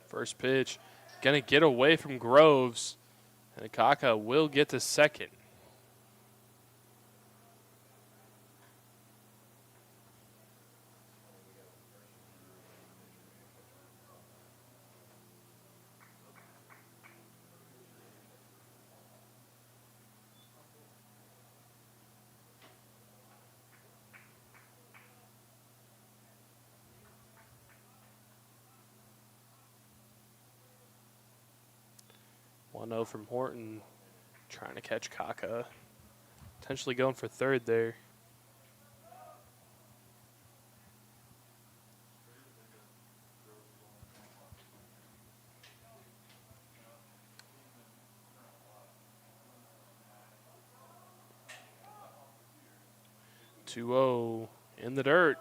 First pitch, gonna get away from Groves, and Akaka will get to second. One 0 from Horton, trying to catch Kaka. Potentially going for third there. Two 0 in the dirt.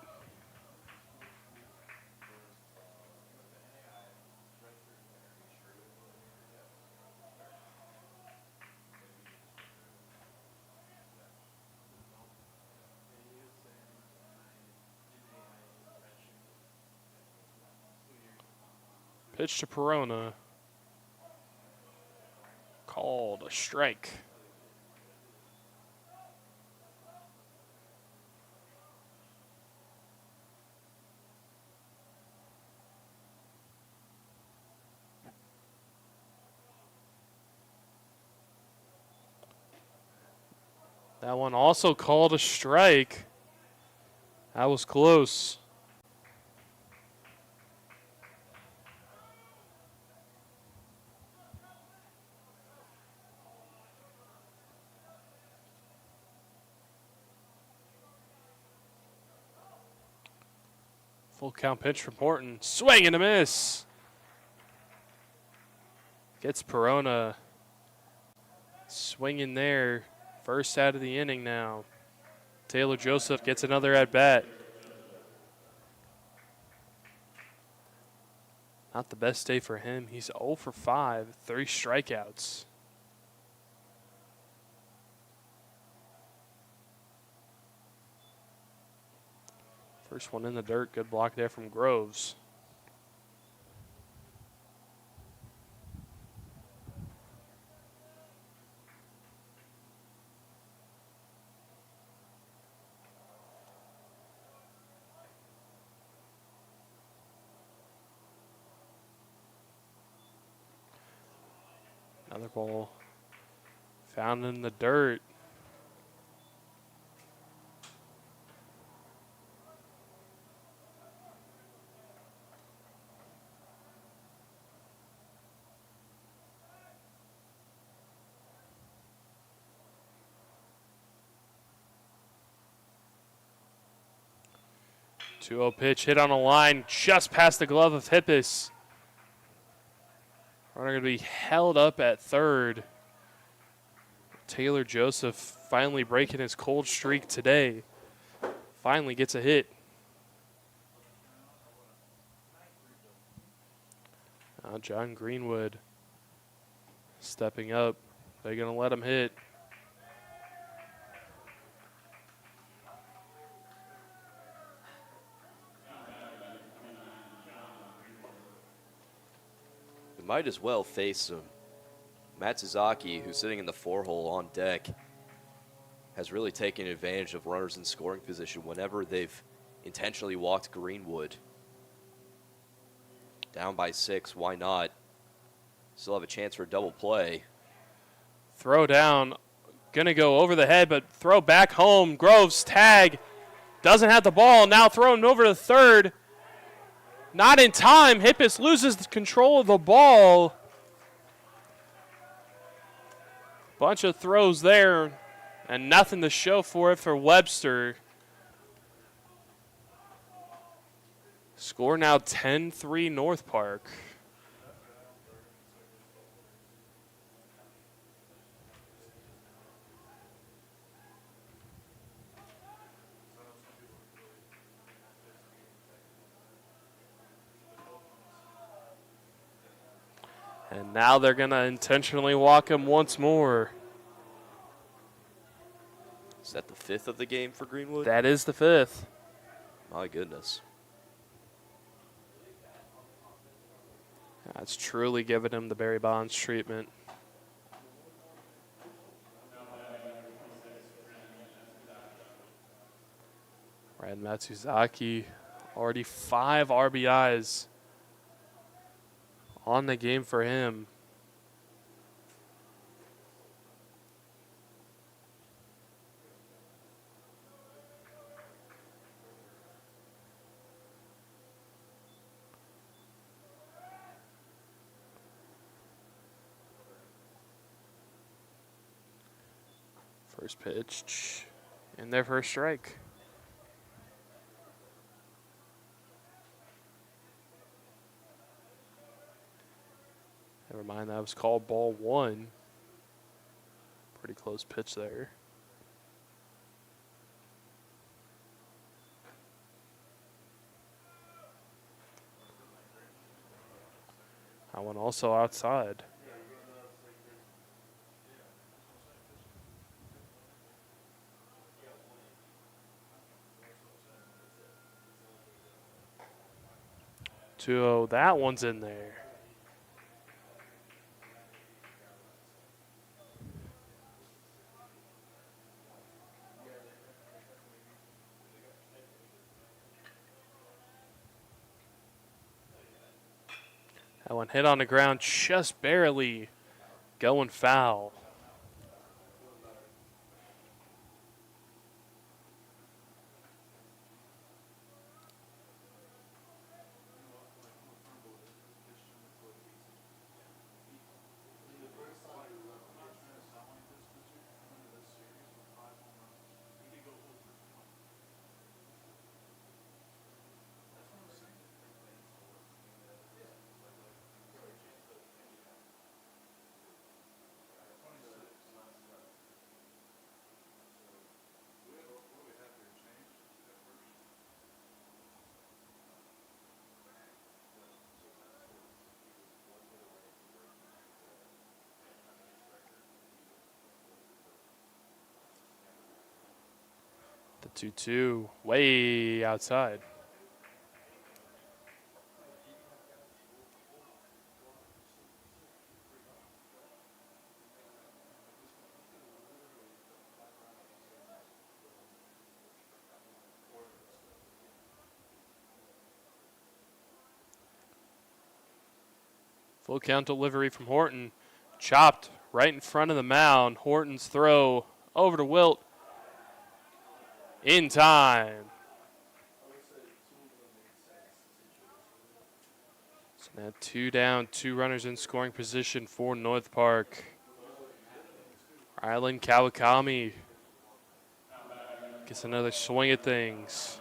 Pitch to Perona. Called a strike. That one also called a strike. That was close. Full count pitch from Horton. Swing and a miss. Gets Perona swinging there. First out of the inning now. Taylor Joseph gets another at bat. Not the best day for him. He's 0 for 5, 3 strikeouts. First one in the dirt. Good block there from Groves. Another ball found in the dirt. 2-0 pitch hit on a line just past the glove of Hippis. Runner going to be held up at third. Taylor Joseph finally breaking his cold streak today. Finally gets a hit. Now John Greenwood stepping up. They're going to let him hit. We might as well face him. Matsuzaki, who's sitting in the 4-hole on deck, has really taken advantage of runners in scoring position whenever they've intentionally walked Greenwood. Down by 6, why not? Still have a chance for a double play. Throw down, gonna go over the head, but throw back home. Groves tag, doesn't have the ball, now thrown over to third. Not in time, Hippis loses control of the ball. Bunch of throws there, and nothing to show for it for Webster. Score now 10-3 North Park. And now they're going to intentionally walk him once more. Is that the 5th of the game for Greenwood? That is the 5th. My goodness. That's truly giving him the Barry Bonds treatment. Brad Matsuzaki, already 5 RBIs on the game for him. First pitch in their first strike. Never mind, that was called ball 1. Pretty close pitch there. That one also outside. That one's in there. That one hit on the ground just barely, going foul. The 2-2 way outside. Full count delivery from Horton. Chopped right in front of the mound. Horton's throw over to Wilt. In time. So now 2 down, 2 runners in scoring position for North Park. Rylan Kawakami gets another swing at things.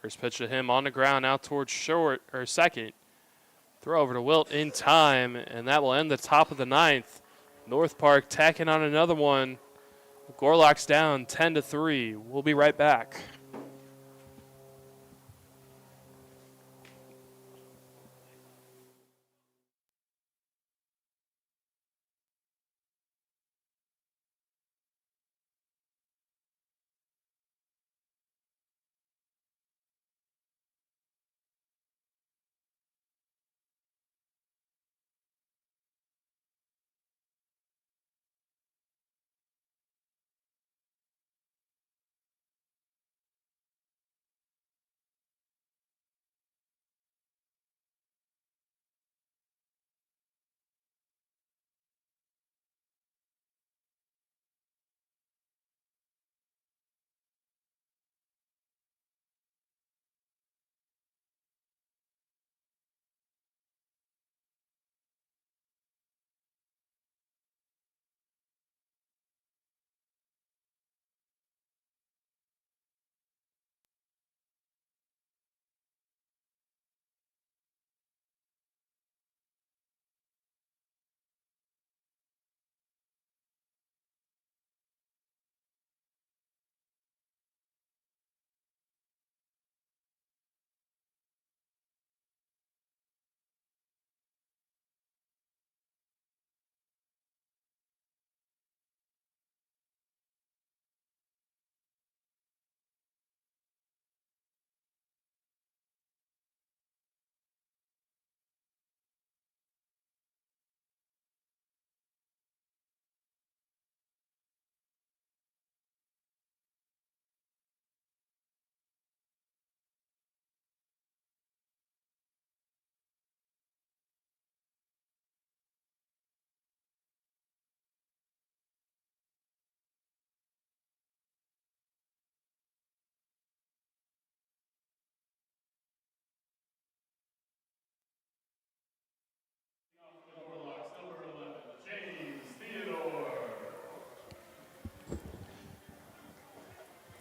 First pitch to him on the ground, out towards short, or second. Throw over to Wilt in time, and that will end the top of the ninth. North Park tacking on another one. Gorlock's down 10-3. We'll be right back.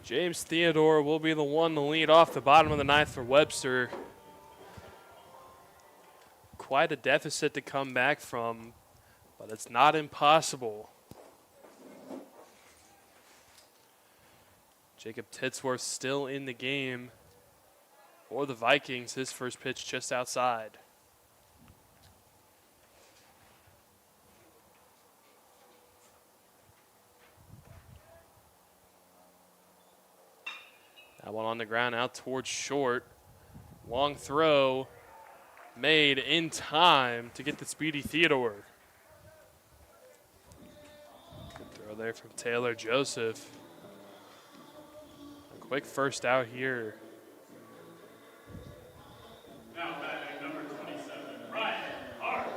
James Theodore will be the one to lead off the bottom of the ninth for Webster. Quite a deficit to come back from, but it's not impossible. Jacob Titsworth still in the game for the Vikings. His first pitch just outside. That one on the ground out towards short. Long throw made in time to get the speedy Theodore. Good throw there from Taylor Joseph. A quick first out here. Now batting number 27, Ryan Hart.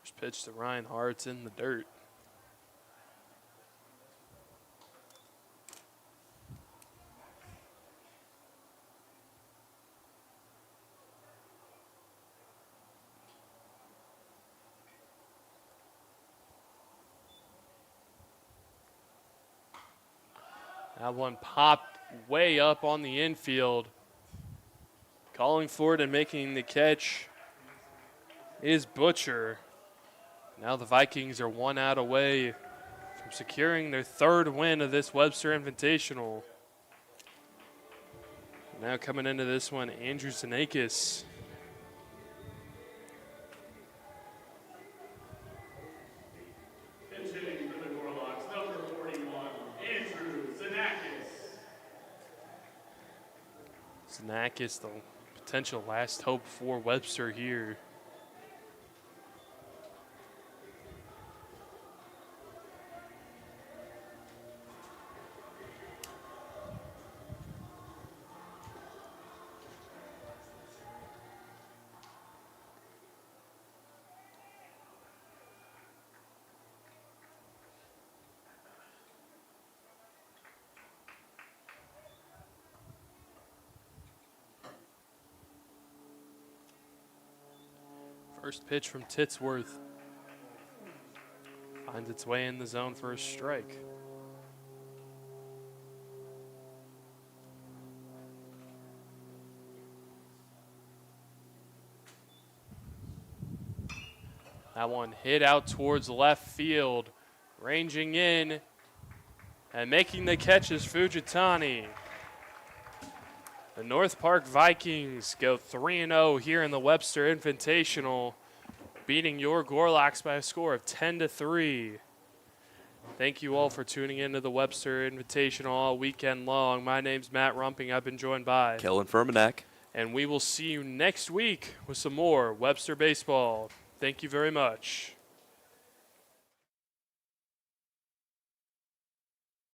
First pitch to Ryan Hart's in the dirt. That one popped way up on the infield. Calling for it and making the catch is Butcher. Now the Vikings are one out away from securing their third win of this Webster Invitational. Now coming into this one, Andrew Zanakis. Pitching for the Warlocks, number 41, Andrew Zanakis. Zanakis, the potential last hope for Webster here. First pitch from Titsworth. Finds its way in the zone for a strike. That one hit out towards left field. Ranging in and making the catch is Fujitani. The North Park Vikings go 3-0 here in the Webster Invitational, beating your Gorloks by a score of 10-3. Thank you all for tuning into the Webster Invitational all weekend long. My name's Matt Rumping. I've been joined by Kellen Furmanek. And we will see you next week with some more Webster baseball. Thank you very much.